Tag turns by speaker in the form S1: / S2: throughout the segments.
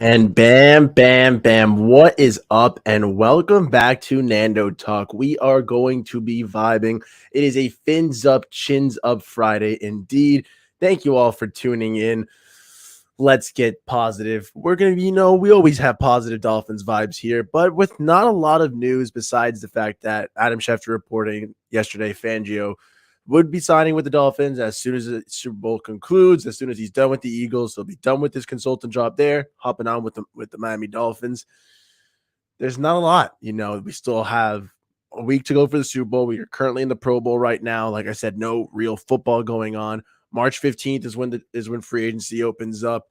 S1: And bam, bam, bam. What is up? And welcome back to Nando Talk. We are going to be vibing. It is a fins up, chins up Friday indeed. Thank you all for tuning in. Let's get positive. We're going to be, we always have positive Dolphins vibes here, but with not a lot of news besides the fact that Adam Schefter reporting yesterday, Fangio would be signing with the Dolphins as soon as the Super Bowl concludes. As soon as he's done with the Eagles, he'll be done with his consultant job there, hopping on with the Miami Dolphins. There's not a lot, We still have a week to go for the Super Bowl. We are currently in the Pro Bowl right now. Like I said, no real football going on. March 15th is when free agency opens up.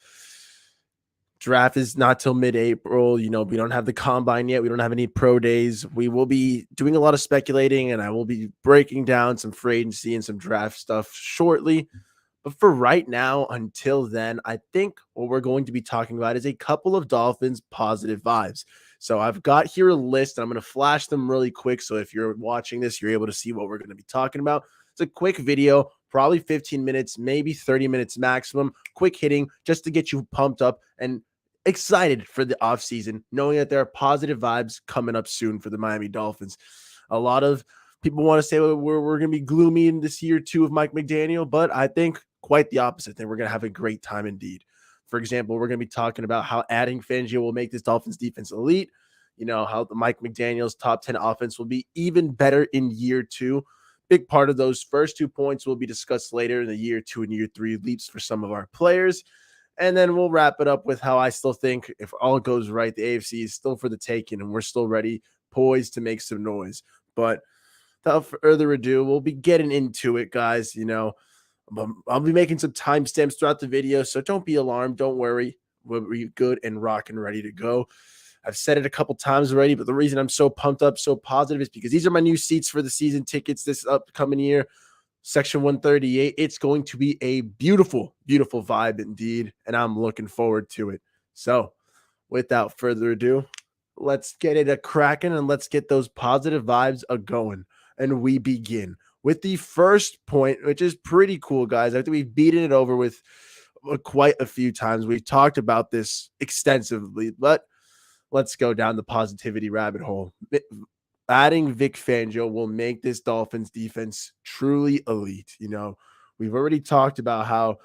S1: Draft is not till mid-April. We don't have the combine yet. We don't have any pro days. We will be doing a lot of speculating, and I will be breaking down some free agency and some draft stuff shortly. But for right now, until then, I think what we're going to be talking about is a couple of Dolphins positive vibes. So I've got here a list, and I'm going to flash them really quick. So if you're watching this, you're able to see what we're going to be talking about. It's a quick video, probably 15 minutes, maybe 30 minutes maximum, quick hitting, just to get you pumped up and excited for the offseason, knowing that there are positive vibes coming up soon for the Miami Dolphins. A lot of people want to say we're going to be gloomy in this year two of Mike McDaniel, but I think quite the opposite. I think we're going to have a great time indeed. For example, we're going to be talking about how adding Fangio will make this Dolphins defense elite. How the Mike McDaniel's top 10 offense will be even better in year two. Big part of those first 2 points will be discussed later in the year two and year three leaps for some of our players. And then we'll wrap it up with how I still think if all goes right, the AFC is still for the taking and we're still ready, poised to make some noise. Without further ado, we'll be getting into it, guys. I'll be making some timestamps throughout the video, so don't be alarmed. Don't worry. We'll be good and rocking, ready to go. I've said it a couple times already, but the reason I'm so pumped up, so positive is because these are my new seats for the season tickets this upcoming year. Section 138. It's going to be a beautiful, beautiful vibe indeed, and I'm looking forward to it. So, without further ado, let's get it a cracking and let's get those positive vibes a going. And we begin with the first point, which is pretty cool, guys. I think we've beaten it over with quite a few times. We've talked about this extensively, but let's go down the positivity rabbit hole. Adding Vic Fangio will make this Dolphins defense truly elite. We've already talked about how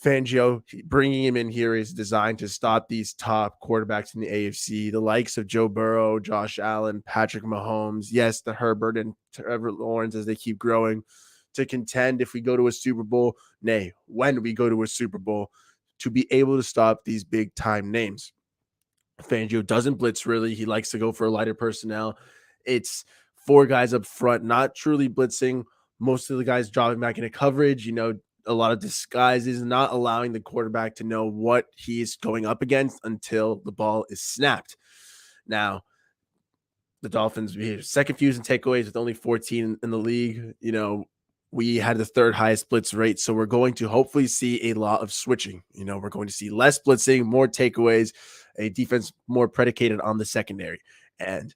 S1: Fangio, bringing him in here is designed to stop these top quarterbacks in the AFC, the likes of Joe Burrow, Josh Allen, Patrick Mahomes, yes, the Herbert and Trevor Lawrence as they keep growing, to contend if we go to a Super Bowl, nay, when we go to a Super Bowl, to be able to stop these big-time names. Fangio doesn't blitz really. He likes to go for a lighter personnel. It's four guys up front, not truly blitzing. Most of the guys dropping back into coverage, a lot of disguises, not allowing the quarterback to know what he's going up against until the ball is snapped. Now, the Dolphins, we have second fewest in takeaways with only 14 in the league. We had the third highest blitz rate. So we're going to hopefully see a lot of switching. We're going to see less blitzing, more takeaways, a defense more predicated on the secondary. And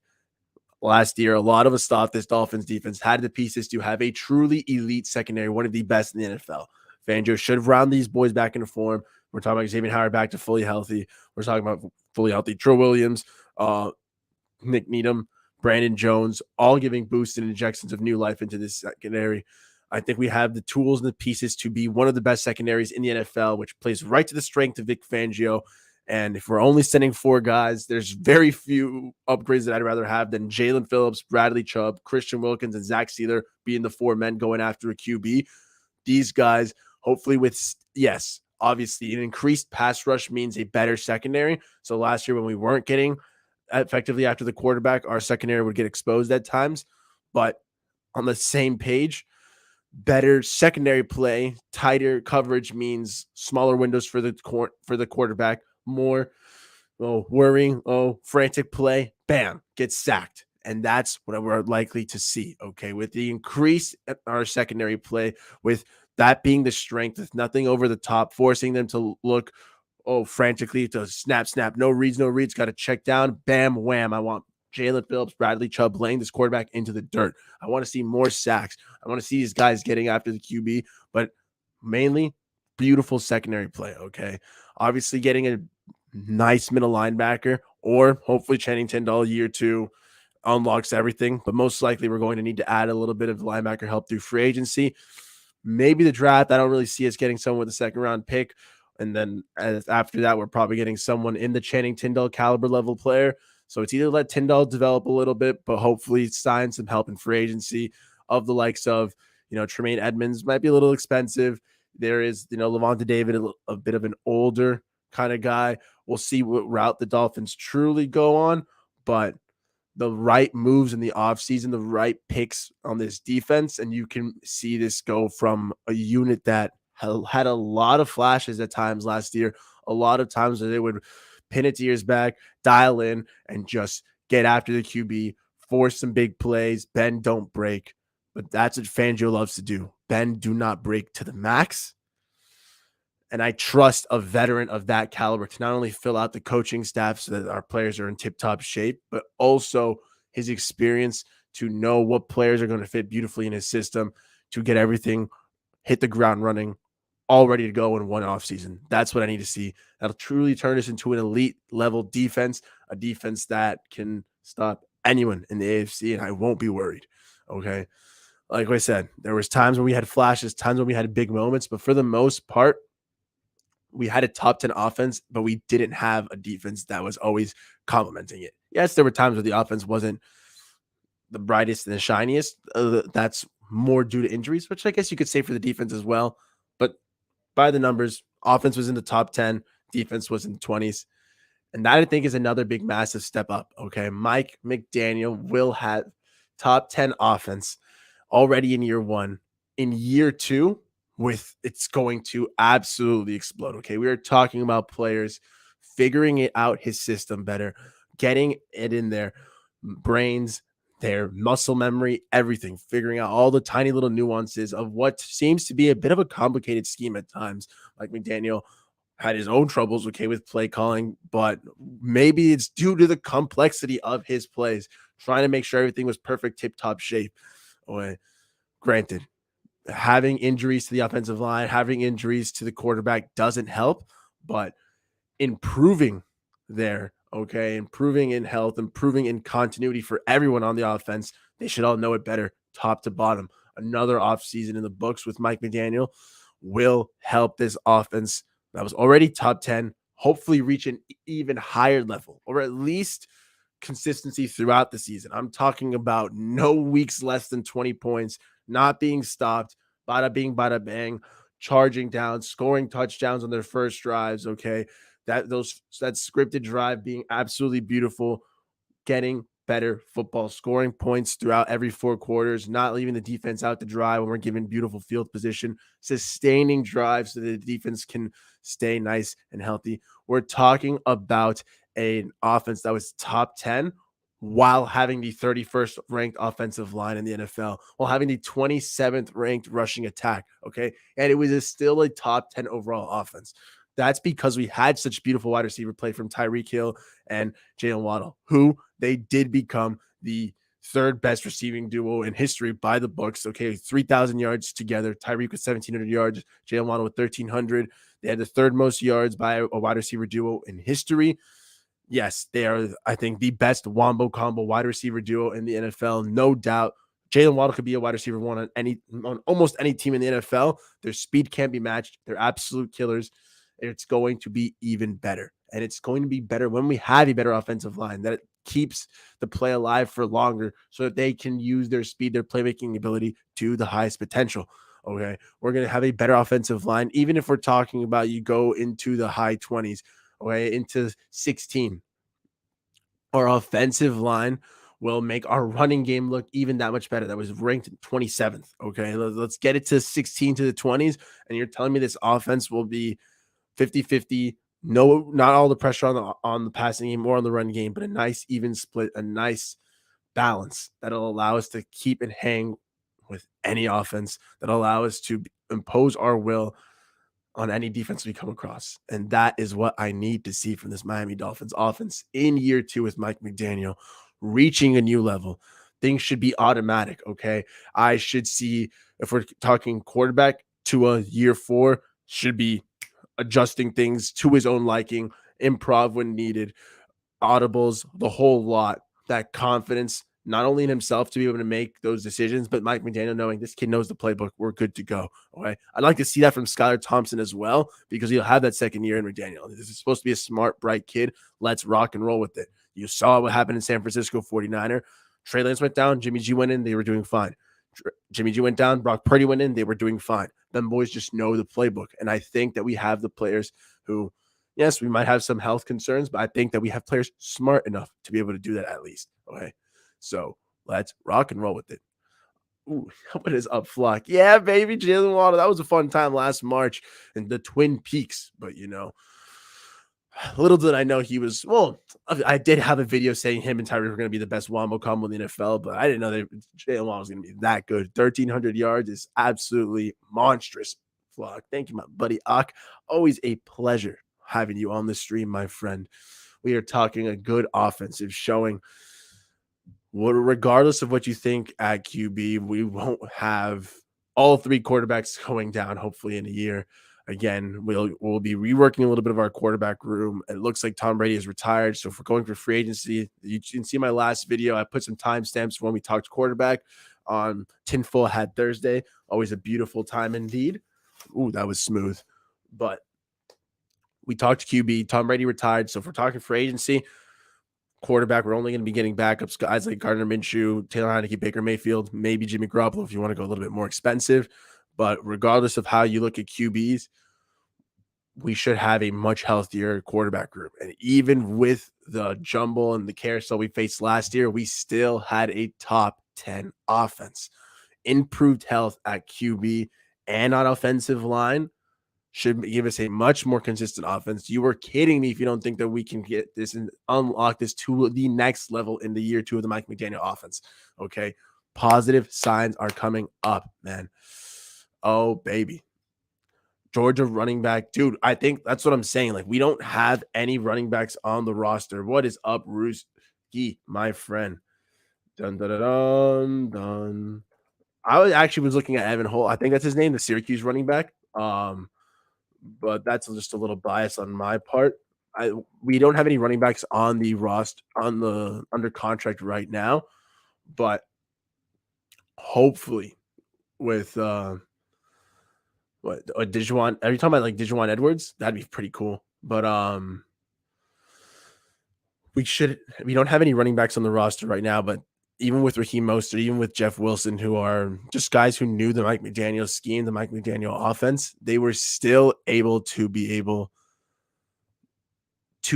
S1: last year, a lot of us thought this Dolphins defense had the pieces to have a truly elite secondary, one of the best in the NFL. Fangio should have rounded these boys back into form. We're talking about Xavier Howard back to fully healthy. We're talking about fully healthy Trill Williams, Nick Needham, Brandon Jones, all giving boosts and injections of new life into this secondary. I think we have the tools and the pieces to be one of the best secondaries in the NFL, which plays right to the strength of Vic Fangio. And if we're only sending four guys, there's very few upgrades that I'd rather have than Jalen Phillips, Bradley Chubb, Christian Wilkins, and Zach Sealer being the four men going after a QB. These guys, hopefully with, yes, obviously an increased pass rush means a better secondary. So last year when we weren't getting effectively after the quarterback, our secondary would get exposed at times. But on the same page, better secondary play, tighter coverage means smaller windows for the quarterback, more worrying, frantic play, bam, gets sacked. And that's what we're likely to see, okay? With the increase in our secondary play, with that being the strength, with nothing over the top, forcing them to look, frantically to snap, no reads, got to check down, bam, wham. I want Jalen Phillips, Bradley Chubb laying this quarterback into the dirt. I want to see more sacks. I want to see these guys getting after the QB, but mainly beautiful secondary play, okay? Obviously getting a nice middle linebacker, or hopefully Channing Tindall year two unlocks everything. But most likely, we're going to need to add a little bit of linebacker help through free agency. Maybe the draft. I don't really see us getting someone with a second round pick. And then after that, we're probably getting someone in the Channing Tindall caliber level player. So it's either let Tindall develop a little bit, but hopefully sign some help in free agency of the likes of, Tremaine Edmonds might be a little expensive. There is, Levante David, a bit of an older kind of guy. We'll see what route the Dolphins truly go on, but the right moves in the offseason, the right picks on this defense, and you can see this go from a unit that had a lot of flashes at times last year, a lot of times where they would pin its ears back, dial in, and just get after the QB, force some big plays, bend, don't break. But that's what Fangio loves to do. Bend, do not break to the max. And I trust a veteran of that caliber to not only fill out the coaching staff so that our players are in tip-top shape, but also his experience to know what players are going to fit beautifully in his system to get everything, hit the ground running, all ready to go in one offseason. That's what I need to see. That'll truly turn us into an elite level defense, a defense that can stop anyone in the AFC, and I won't be worried. Okay. Like I said, there was times when we had flashes, times when we had big moments, but for the most part, we had a top 10 offense, but we didn't have a defense that was always complementing it. Yes, there were times where the offense wasn't the brightest and the shiniest. That's more due to injuries, which I guess you could say for the defense as well. But by the numbers, offense was in the top 10, defense was in the 20s. And that I think is another big, massive step up. Okay. Mike McDaniel will have top 10 offense already in year one. In year two, it's going to absolutely explode. Okay. We are talking about players figuring it out, his system better, getting it in their brains, their muscle memory, everything, figuring out all the tiny little nuances of what seems to be a bit of a complicated scheme at times. Like McDaniel had his own troubles, okay, with play calling, but maybe it's due to the complexity of his plays, trying to make sure everything was perfect, tip-top shape. Okay. Granted, having injuries to the offensive line, having injuries to the quarterback doesn't help, but improving there, okay, improving in health, improving in continuity for everyone on the offense. They should all know it better, top to bottom. Another offseason in the books with Mike McDaniel will help this offense that was already top 10, hopefully reach an even higher level, or at least consistency throughout the season. I'm talking about no weeks less than 20 points, not being stopped, bada bing, bada bang, charging down, scoring touchdowns on their first drives. Okay. That scripted drive being absolutely beautiful, getting better football, scoring points throughout every four quarters, not leaving the defense out to dry when we're given beautiful field position, sustaining drives so that the defense can stay nice and healthy. We're talking about an offense that was top 10 while having the 31st ranked offensive line in the NFL, while having the 27th ranked rushing attack. Okay. And it was still a top 10 overall offense. That's because we had such beautiful wide receiver play from Tyreek Hill and Jalen Waddle, who they did become the third best receiving duo in history by the books. Okay, 3,000 yards together. Tyreek with 1,700 yards, Jalen Waddle with 1,300. They had the third most yards by a wide receiver duo in history. Yes, they are, I think, the best wombo combo wide receiver duo in the NFL, no doubt. Jalen Waddle could be a wide receiver one on almost any team in the NFL. Their speed can't be matched. They're absolute killers. It's going to be even better. And it's going to be better when we have a better offensive line that keeps the play alive for longer so that they can use their speed, their playmaking ability to the highest potential. Okay. We're going to have a better offensive line, even if we're talking about you go into the high 20s, okay, into 16. Our offensive line will make our running game look even that much better. That was ranked 27th. Okay. Let's get it to 16 to the 20s. And you're telling me this offense will be 50-50. No, not all the pressure on the passing game or on the run game, but a nice even split, a nice balance that'll allow us to keep and hang with any offense, that'll allow us to impose our will on any defense we come across. And that is what I need to see from this Miami Dolphins offense in year two with Mike McDaniel reaching a new level. Things should be automatic. Okay. I should see, if we're talking quarterback, to a year four should be adjusting things to his own liking improv when needed, audibles, the whole lot. That confidence, not only in himself to be able to make those decisions, but Mike McDaniel knowing this kid knows the playbook. We're good to go. Okay. I'd like to see that from Skylar Thompson as well, because he'll have that second year in McDaniel. This is supposed to be a smart, bright kid. Let's rock and roll with it. You saw what happened in San Francisco 49er. Trey Lance went down. Jimmy G went in. They were doing fine. Jimmy G went down. Brock Purdy went in. They were doing fine. Them boys just know the playbook. And I think that we have the players who, yes, we might have some health concerns, but I think that we have players smart enough to be able to do that at least. Okay. So let's rock and roll with it. Ooh, what is up, Flock? Yeah, baby, Jalen Waddle. That was a fun time last March in the Twin Peaks. But, little did I know he was, well, I did have a video saying him and Tyree were going to be the best Wombo combo in the NFL, but I didn't know that Jalen Waddle was going to be that good. 1,300 yards is absolutely monstrous, Flock. Thank you, my buddy Ak. Always a pleasure having you on the stream, my friend. We are talking a good offensive showing. Regardless of what you think at QB, we won't have all three quarterbacks going down, hopefully, in a year. Again, we'll be reworking a little bit of our quarterback room. It looks like Tom Brady is retired. So if we're going for free agency, you can see my last video. I put some timestamps when we talked quarterback on Tinfoil Hat Thursday. Always a beautiful time indeed. Ooh, that was smooth. But we talked QB. Tom Brady retired. So if we're talking free agency, quarterback, we're only going to be getting backups, guys like Gardner Minshew, Taylor Heineke, Baker Mayfield, maybe Jimmy Garoppolo if you want to go a little bit more expensive. But regardless of how you look at QBs, we should have a much healthier quarterback group. And even with the jumble and the carousel we faced last year, we still had a top 10 offense. Improved health at QB and on offensive line should give us a much more consistent offense. You were kidding me if you don't think that we can get this and unlock this to the next level in the year 2 of the Mike McDaniel offense. Okay. Positive signs are coming up, man. Oh, baby. Georgia running back. Dude, I think that's what I'm saying. Like, we don't have any running backs on the roster. What is up, Rooski, my friend? Dun, dun, dun, dun, dun. I was looking at Evan Holt. I think that's his name, the Syracuse running back. But that's just a little bias on my part. We don't have any running backs on the roster under contract right now, but hopefully with Dijuan, are you talking about like Dijuan Edwards? That'd be pretty cool. But we don't have any running backs on the roster right now, but even with Raheem Mostert, even with Jeff Wilson, who are just guys who knew the Mike McDaniel scheme, the Mike McDaniel offense, they were still able to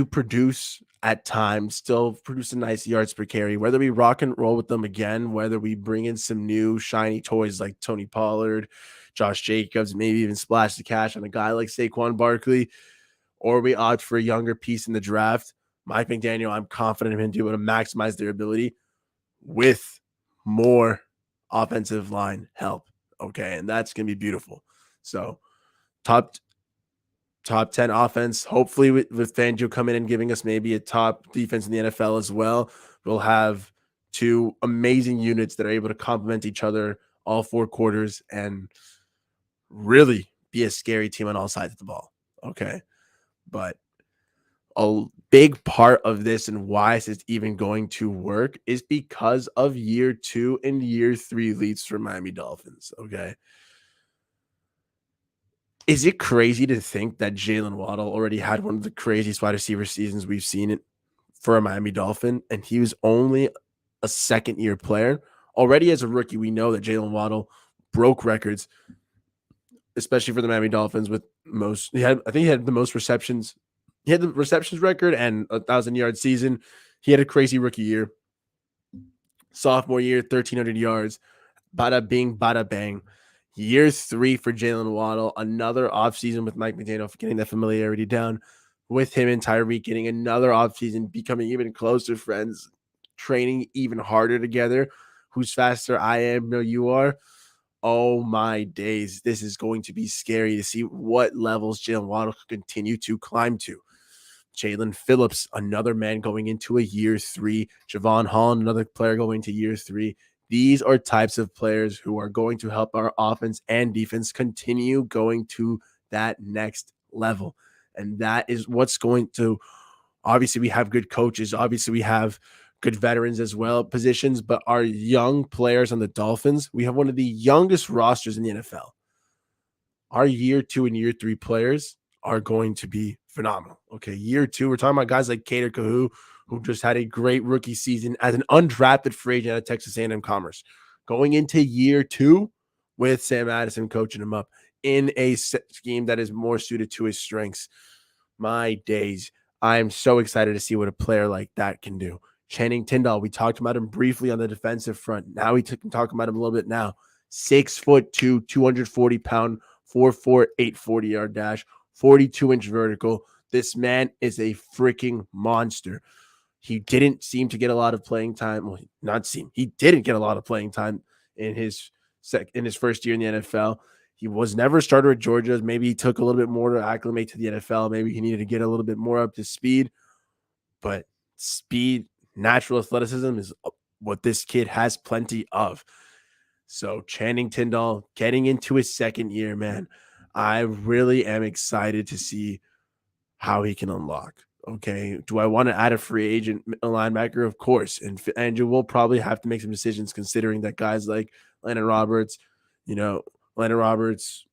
S1: produce at times, still produce a nice yards per carry. Whether we rock and roll with them again, whether we bring in some new shiny toys like Tony Pollard, Josh Jacobs, maybe even splash the cash on a guy like Saquon Barkley, or we opt for a younger piece in the draft, Mike McDaniel, I'm confident in him to be able to maximize their ability with more offensive line help. Okay. And that's going to be beautiful. So top 10 offense, hopefully with Fangio coming in and giving us maybe a top defense in the NFL as well. We'll have two amazing units that are able to complement each other all 4 quarters and really be a scary team on all sides of the ball. Okay. But a big part of this and why this is even going to work is because of year 2 and year 3 leads for Miami Dolphins. Okay. Is it crazy to think that Jalen Waddle already had one of the craziest wide receiver seasons we've seen it for a Miami Dolphin, and he was only a second-year player? Already as a rookie, we know that Jalen Waddle broke records, especially for the Miami Dolphins with I think he had the most receptions. He had the receptions record and 1,000-yard season. He had a crazy rookie year. Sophomore year, 1,300 yards. Bada bing, bada bang. Year 3 for Jalen Waddle. Another offseason with Mike McDaniel getting that familiarity down with him and Tyreek, getting another offseason, becoming even closer friends, training even harder together. Who's faster? I am. No, you are. Oh, my days. This is going to be scary to see what levels Jalen Waddle can continue to climb to. Jalen Phillips, another man going into a year 3. Javon Holland, another player going to year 3. These are types of players who are going to help our offense and defense continue going to that next level. And that is what's going to, obviously, we have good coaches. Obviously, we have good veterans as well, positions, but our young players on the Dolphins, we have one of the youngest rosters in the NFL. Our year 2 and year 3 players are going to be phenomenal. Okay. Year 2, we're talking about guys like Cater Kahu, who just had a great rookie season as an undrafted free agent out of Texas A&M Commerce. Going into year 2 with Sam Addison coaching him up in a scheme that is more suited to his strengths. My days. I am so excited to see what a player like that can do. Channing Tindall, we talked about him briefly on the defensive front. Now we can talk about him a little bit now. 6'2", 240-pound, 4'4", 840-yard dash, 42-inch vertical. This man is a freaking monster. He didn't seem to get a lot of playing time. Well, not seem. He didn't get a lot of playing time in his first year in the NFL. He was never a starter at Georgia. Maybe he took a little bit more to acclimate to the NFL. Maybe he needed to get a little bit more up to speed. But speed, natural athleticism is what this kid has plenty of. So Channing Tindall getting into his second year, man, I really am excited to see how he can unlock. Okay. Do I want to add a free agent linebacker? Of course. And Andrew will probably have to make some decisions considering that guys like Landon Roberts, Landon Roberts,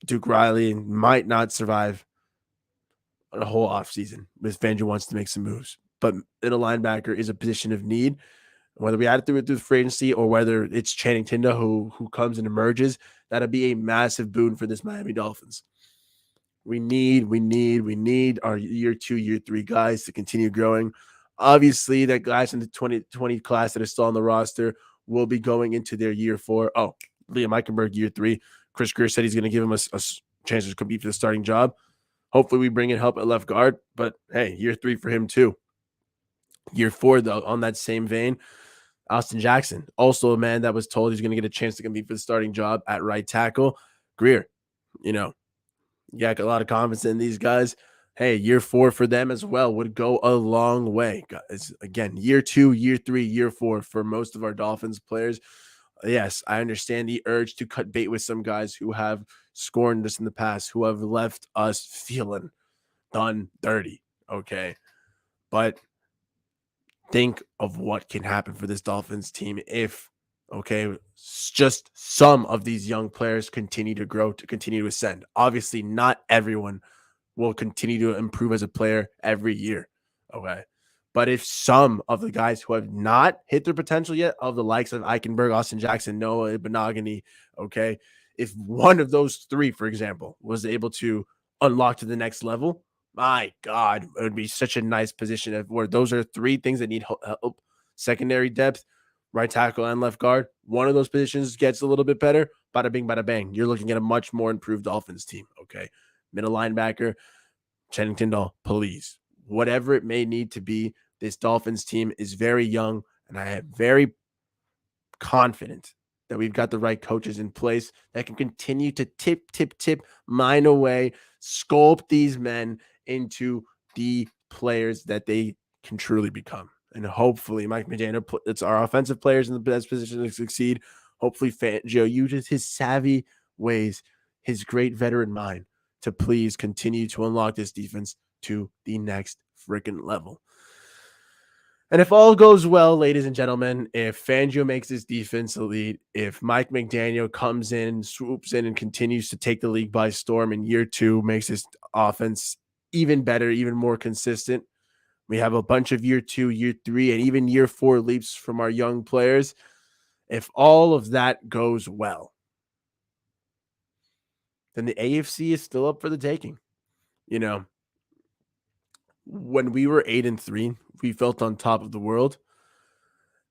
S1: Duke Riley might not survive a whole offseason if Fangio wants to make some moves. But middle linebacker is a position of need. Whether we add it through free agency or whether it's Channing Tindall who comes and emerges, that'll be a massive boon for this Miami Dolphins. We need our year 2, year 3 guys to continue growing. Obviously, that guys in the 2020 class that are still on the roster will be going into their year 4. Oh, Liam Eichenberg, year 3. Chris Greer said he's going to give him a chance to compete for the starting job. Hopefully, we bring in help at left guard. But hey, year 3 for him too. Year 4, though, on that same vein, Austin Jackson, also a man that was told he's going to get a chance to compete for the starting job at right tackle. Greer, you got a lot of confidence in these guys. Hey, year 4 for them as well would go a long way. Guys, again, year 2, year 3, year 4 for most of our Dolphins players. Yes, I understand the urge to cut bait with some guys who have scorned us in the past, who have left us feeling done dirty. Okay. But think of what can happen for this Dolphins team if, just some of these young players continue to grow, to continue to ascend. Obviously, not everyone will continue to improve as a player every year. Okay. But if some of the guys who have not hit their potential yet, of the likes of Eichenberg, Austin Jackson, Noah Benogany, okay, if one of those 3, for example, was able to unlock to the next level, my God, it would be such a nice position where those are 3 things that need help. Secondary depth, right tackle and left guard. One of those positions gets a little bit better. Bada bing, bada bang. You're looking at a much more improved Dolphins team. Okay. Middle linebacker, Channing Tindall, please. Whatever it may need to be, this Dolphins team is very young, and I am very confident that we've got the right coaches in place that can continue to tip mine away, sculpt these men into the players that they can truly become. And hopefully Mike McDaniel puts our offensive players in the best position to succeed. Hopefully Fangio uses his savvy ways, his great veteran mind, to please continue to unlock this defense to the next freaking level. And if all goes well, ladies and gentlemen, if Fangio makes this defense elite, if Mike McDaniel comes in, swoops in, and continues to take the league by storm in year 2, makes this offense even better, even more consistent, we have a bunch of year 2, year 3, and even year 4 leaps from our young players. If all of that goes well, then the AFC is still up for the taking. When we were 8-3, we felt on top of the world.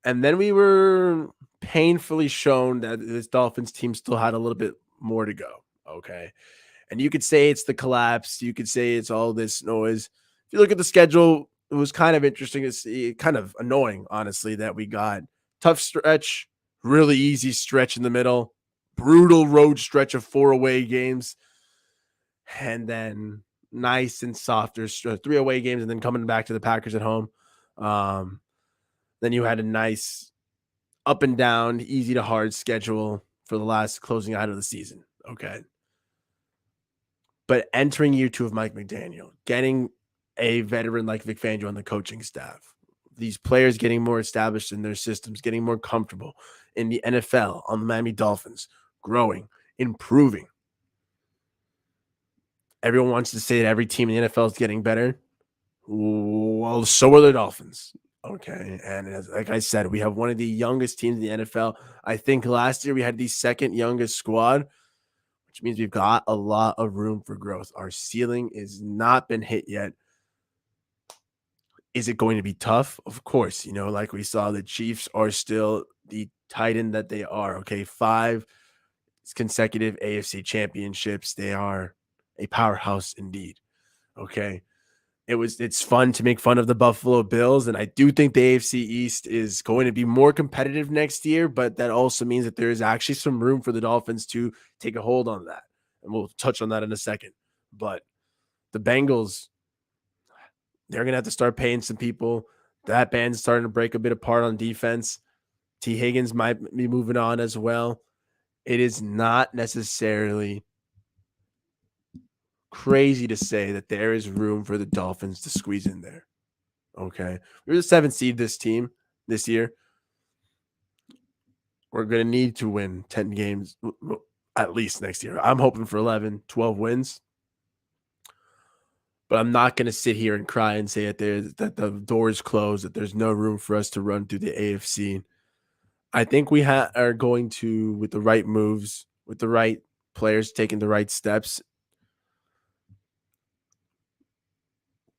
S1: And then we were painfully shown that this Dolphins team still had a little bit more to go. Okay. And you could say it's the collapse. You could say it's all this noise. If you look at the schedule, it was kind of interesting to see, kind of annoying, honestly, that we got tough stretch, really easy stretch in the middle, brutal road stretch of 4 away games, and then nice and softer 3 away games, and then coming back to the Packers at home. Then you had a nice up and down, easy to hard schedule for the last closing out of the season. Okay. But entering year 2 of Mike McDaniel, getting a veteran like Vic Fangio on the coaching staff, these players getting more established in their systems, getting more comfortable in the NFL, on the Miami Dolphins, growing, improving. Everyone wants to say that every team in the NFL is getting better. Well, so are the Dolphins. Okay. And like I said, we have one of the youngest teams in the NFL. I think last year we had the second youngest squad, which means we've got a lot of room for growth. Our ceiling is not been hit yet. Is it going to be tough? Of course. Like we saw, the Chiefs are still the titan that they are. Okay. 5 consecutive AFC championships. They are a powerhouse indeed. Okay. It's fun to make fun of the Buffalo Bills, and I do think the AFC East is going to be more competitive next year, but that also means that there is actually some room for the Dolphins to take a hold on that. And we'll touch on that in a second. But the Bengals, they're going to have to start paying some people. That band's starting to break a bit apart on defense. T. Higgins might be moving on as well. It is not necessarily crazy to say that there is room for the Dolphins to squeeze in there. Okay. We're the 7th seed this year. We're going to need to win 10 games at least next year. I'm hoping for 11, 12 wins. But I'm not going to sit here and cry and say that the door is closed, that there's no room for us to run through the AFC. I think we are going to, with the right moves, with the right players taking the right steps,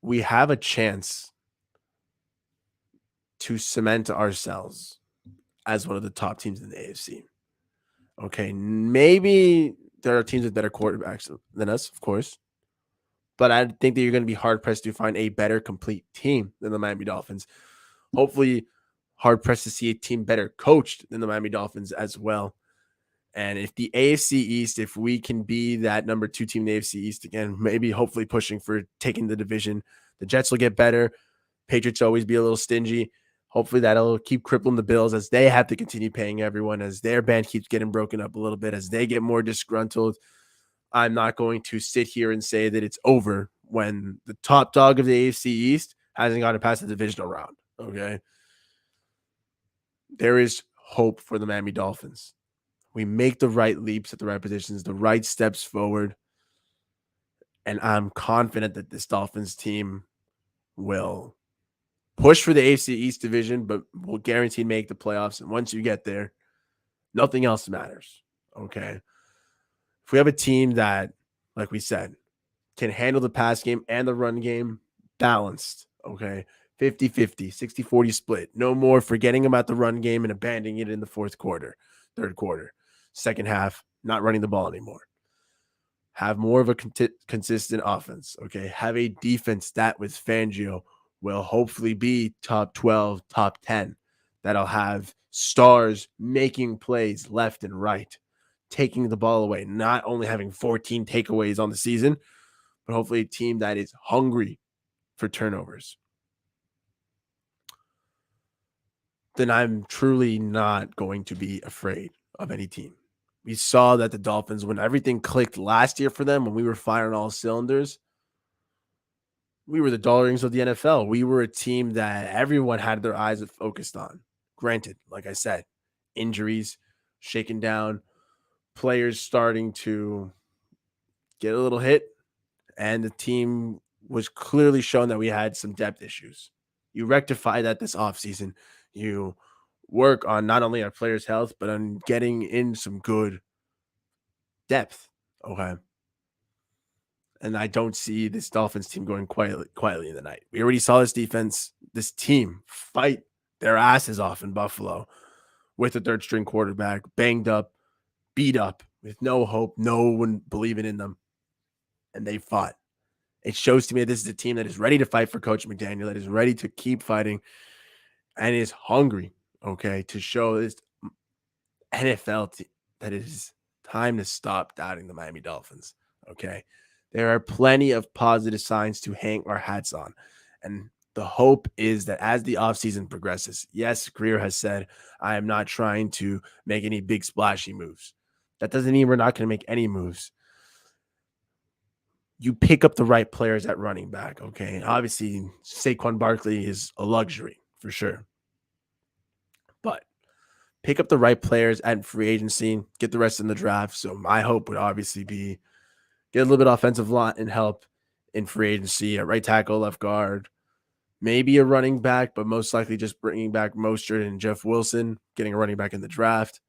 S1: we have a chance to cement ourselves as one of the top teams in the AFC. Okay, maybe there are teams with better quarterbacks than us, of course. But I think that you're going to be hard-pressed to find a better complete team than the Miami Dolphins. Hopefully, hard-pressed to see a team better coached than the Miami Dolphins as well. And if the AFC East, if we can be that number 2 team in the AFC East again, maybe hopefully pushing for taking the division, the Jets will get better. Patriots always be a little stingy. Hopefully that'll keep crippling the Bills as they have to continue paying everyone, as their band keeps getting broken up a little bit, as they get more disgruntled. I'm not going to sit here and say that it's over when the top dog of the AFC East hasn't gotten past the divisional round. Okay. There is hope for the Miami Dolphins. We make the right leaps at the right positions, the right steps forward. And I'm confident that this Dolphins team will push for the AFC East division, but will guarantee make the playoffs. And once you get there, nothing else matters. Okay. If we have a team that, like we said, can handle the pass game and the run game balanced, okay, 50-50, 60-40 split. No more forgetting about the run game and abandoning it in the fourth quarter, third quarter, second half, not running the ball anymore. Have more of a consistent offense, okay? Have a defense that with Fangio will hopefully be top 12, top 10. That'll have stars making plays left and right, taking the ball away, not only having 14 takeaways on the season, but hopefully a team that is hungry for turnovers. Then I'm truly not going to be afraid of any team. We saw that the Dolphins, when everything clicked last year for them, when we were firing all cylinders, we were the darlings of the NFL. We were a team that everyone had their eyes focused on. Granted, like I said, injuries, shaken down, players starting to get a little hit, and the team was clearly shown that we had some depth issues. You rectify that this offseason. You work on not only our players' health, but on getting in some good depth. Okay. And I don't see this Dolphins team going quietly in the night. We already saw this team fight their asses off in Buffalo with a third string quarterback, banged up, beat up, with no hope, no one believing in them. And they fought. It shows to me that this is a team that is ready to fight for Coach McDaniel, that is ready to keep fighting and is hungry, okay, to show this NFL team that it is time to stop doubting the Miami Dolphins, okay? There are plenty of positive signs to hang our hats on. And the hope is that as the offseason progresses, yes, Greer has said, I am not trying to make any big splashy moves. That doesn't mean we're not going to make any moves. you pick up the right players at running back. Okay. Obviously, Saquon Barkley is a luxury for sure. But pick up the right players at free agency, get the rest in the draft. So my hope would obviously be get a little bit of offensive line and help in free agency at right tackle, left guard, maybe a running back, but most likely just bringing back Mostert and Jeff Wilson, getting a running back in the draft.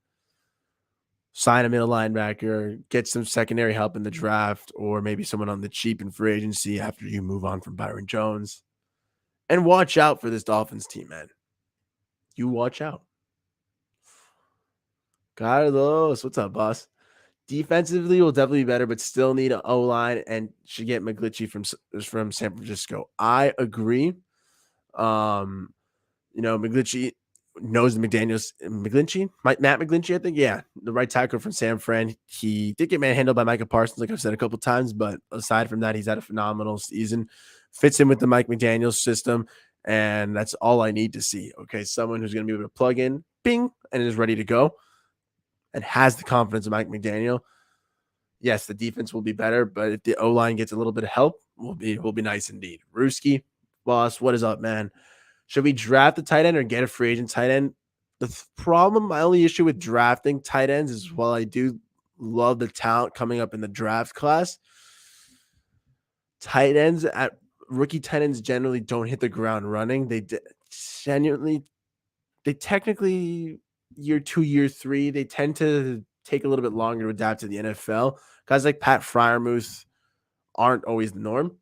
S1: Sign a middle linebacker, get some secondary help in the draft, or maybe someone on the cheap in free agency after you move on from Byron Jones. And watch out for this Dolphins team, man. You watch out. Carlos, what's up, boss? Defensively will definitely be better, but still need an O-line and should get McGlinchey from San Francisco. I agree. McGlinchey knows Matt McGlinchey, I think. Yeah, the right tackle from San Fran. He did get manhandled by Micah Parsons, like I've said a couple times, but aside from that, he's had a phenomenal season. Fits in with the Mike McDaniel system, and that's all I need to see. Okay, someone who's going to be able to plug in, bing, and is ready to go, and has the confidence of Mike McDaniel. Yes, the defense will be better, but if the O-line gets a little bit of help, will be nice indeed. Ruski, boss, what is up, man? Should we draft the tight end or get a free agent tight end? My only issue with drafting tight ends is while I do love the talent coming up in the draft class, rookie tight ends generally don't hit the ground running. They technically year 2, year 3, they tend to take a little bit longer to adapt to the NFL. Guys like Pat Freiermuth aren't always the norm.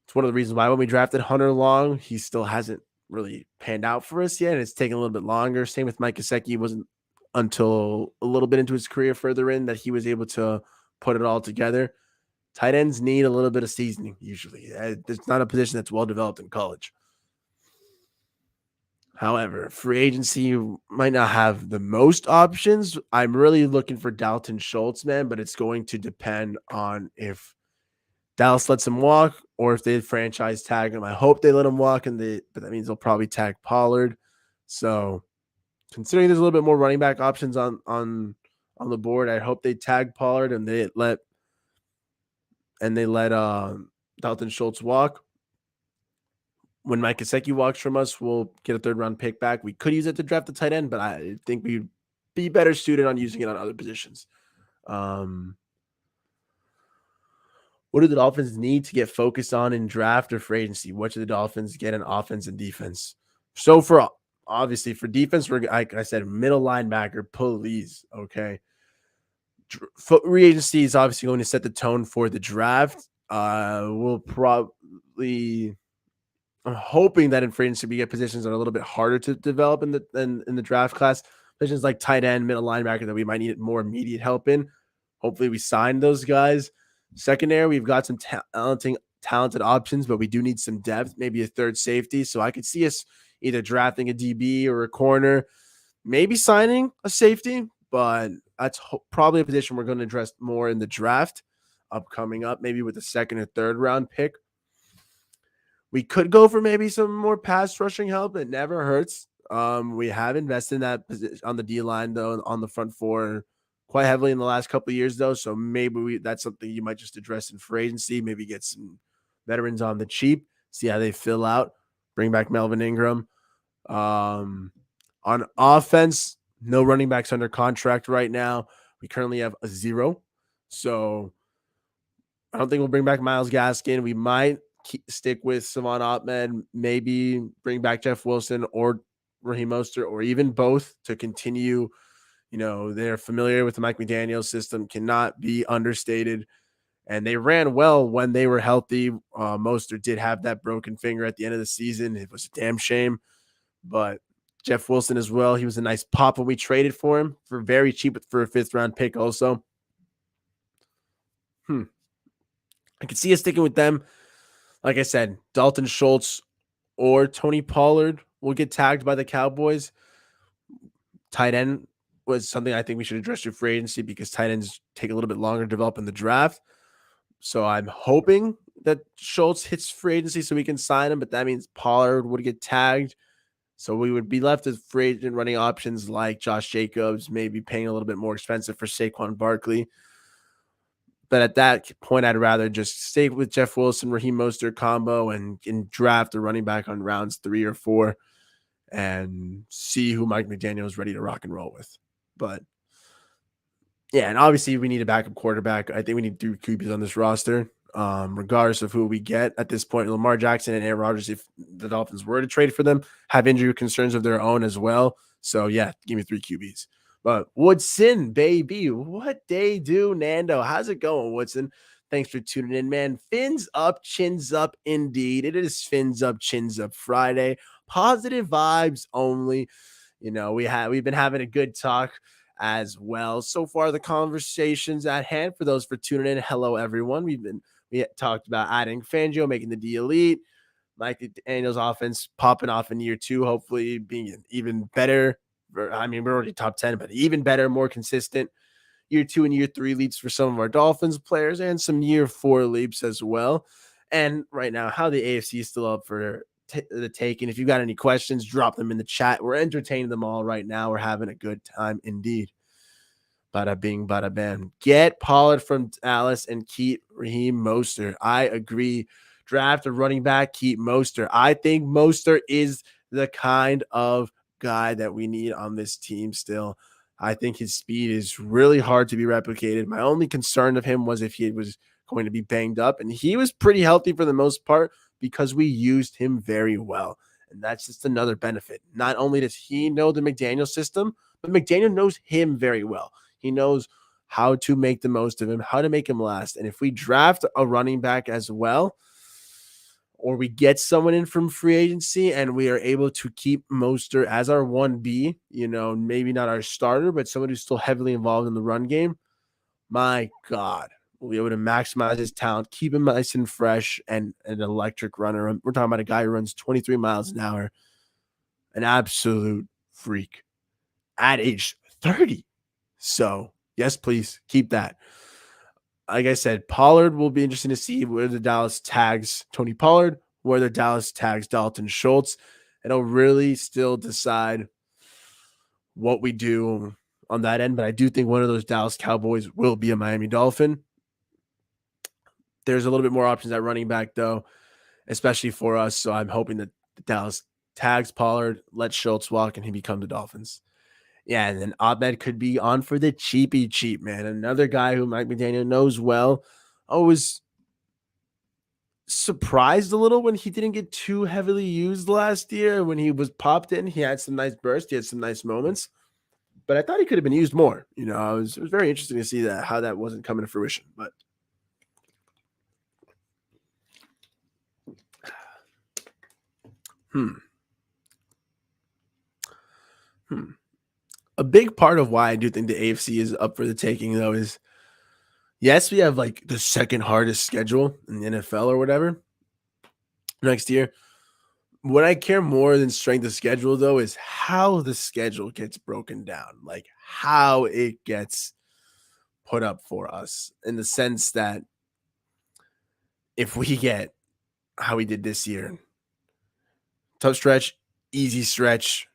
S1: It's one of the reasons why when we drafted Hunter Long, he still hasn't really panned out for us yet. And it's taken a little bit longer. Same with Mike Gesicki. It wasn't until a little bit into his career further in that he was able to put it all together. Tight ends need a little bit of seasoning usually. It's not a position that's well developed in college. However, free agency might not have the most options. I'm really looking for Dalton Schultz, man, but it's going to depend on if Dallas lets him walk or if they franchise tag him. I hope they let him walk, but that means they'll probably tag Pollard. So considering there's a little bit more running back options on the board, I hope they tag Pollard and they let Dalton Schultz walk. When Mike Gesicki walks from us, we'll get a 3rd-round pick back. We could use it to draft the tight end, but I think we'd be better suited on using it on other positions. What do the Dolphins need to get focused on in draft or free agency? What should the Dolphins get in offense and defense? So for defense, we're, like I said, middle linebacker, please. Okay. Free agency is obviously going to set the tone for the draft. I'm hoping that in free agency we get positions that are a little bit harder to develop in the draft class. Positions like tight end, middle linebacker that we might need more immediate help in. Hopefully we sign those guys. Secondary, we've got some talented options, but we do need some depth, maybe a 3rd safety. So I could see us either drafting a DB or a corner, maybe signing a safety, but that's probably a position we're going to address more in the draft upcoming up, maybe with a 2nd or 3rd round pick. We could go for maybe some more pass rushing help. It never hurts. We have invested in that position on the D line, though, on the front 4 quite heavily in the last couple of years, though. So maybe that's something you might just address in free agency. Maybe get some veterans on the cheap, see how they fill out, bring back Melvin Ingram. On offense, no running backs under contract right now. We currently have a 0. So I don't think we'll bring back Myles Gaskin. We might stick with Savon Ahmed, maybe bring back Jeff Wilson or Raheem Mostert, or even both to continue. They're familiar with the Mike McDaniel system, cannot be understated. And they ran well when they were healthy. Mostert did have that broken finger at the end of the season. It was a damn shame. But Jeff Wilson as well, he was a nice pop when we traded for him for very cheap for a 5th-round pick also. I could see us sticking with them. Like I said, Dalton Schultz or Tony Pollard will get tagged by the Cowboys. Tight end was something I think we should address through free agency because tight ends take a little bit longer to develop in the draft. So I'm hoping that Schultz hits free agency so we can sign him, but that means Pollard would get tagged. So we would be left with free agent running options like Josh Jacobs, maybe paying a little bit more expensive for Saquon Barkley. But at that point, I'd rather just stay with Jeff Wilson, Raheem Mostert combo and draft a running back on rounds 3 or 4 and see who Mike McDaniel is ready to rock and roll with. But yeah, and obviously we need a backup quarterback. I think we need 3 QBs on this roster, regardless of who we get at this point. Lamar Jackson and Aaron Rodgers, if the Dolphins were to trade for them, have injury concerns of their own as well. So yeah, give me 3 QBs. But Woodson, baby, what they do, Nando? How's it going, Woodson? Thanks for tuning in, man. Fins up, chins up, indeed. It is Fins up, chins up Friday. Positive vibes only. We've been having a good talk as well. So far, the conversations at hand for those for tuning in. Hello, everyone. We talked about adding Fangio, making the D elite. Mike McDaniel's offense popping off in year 2, hopefully being even better. I mean, we're already top 10, but even better, more consistent. Year 2 and year 3 leaps for some of our Dolphins players and some year 4 leaps as well. And right now, how the AFC is still up for the taking. If you got any questions, drop them in the chat. We're entertaining them all right now. We're having a good time indeed. Bada bing, bada bam. Get Pollard from Dallas and keep Raheem Mostert. I agree. Draft a running back, keep Mostert. I think Mostert is the kind of guy that we need on this team still. I think his speed is really hard to be replicated. My only concern of him was if he was going to be banged up, and he was pretty healthy for the most part because we used him very well. And that's just another benefit. Not only does he know the McDaniel system, but McDaniel knows him very well. He knows how to make the most of him, how to make him last. And if we draft a running back as well, or we get someone in from free agency and we are able to keep Mostert as our 1B, maybe not our starter, but someone who's still heavily involved in the run game, my God, we'll be able to maximize his talent, keep him nice and fresh, and an electric runner. We're talking about a guy who runs 23 miles an hour, an absolute freak at age 30. So, yes, please keep that. Like I said, Pollard will be interesting to see where the Dallas tags Tony Pollard, where the Dallas tags Dalton Schultz. It'll really still decide what we do on that end. But I do think one of those Dallas Cowboys will be a Miami Dolphin. There's a little bit more options at running back, though, especially for us. So I'm hoping that Dallas tags Pollard, lets Schultz walk, and he becomes the Dolphins. Yeah, and then Ahmed could be on for the cheap, man. Another guy who Mike McDaniel knows well. I was surprised a little when he didn't get too heavily used last year. When he was popped in, he had some nice bursts. He had some nice moments. But I thought he could have been used more. It was very interesting to see how that wasn't coming to fruition. But a big part of why I do think the AFC is up for the taking, though, is yes, we have like the second hardest schedule in the NFL or whatever next year. What I care more than strength of schedule, though, is how the schedule gets broken down, like how it gets put up for us, in the sense that if we get how we did this year, tough stretch, easy stretch,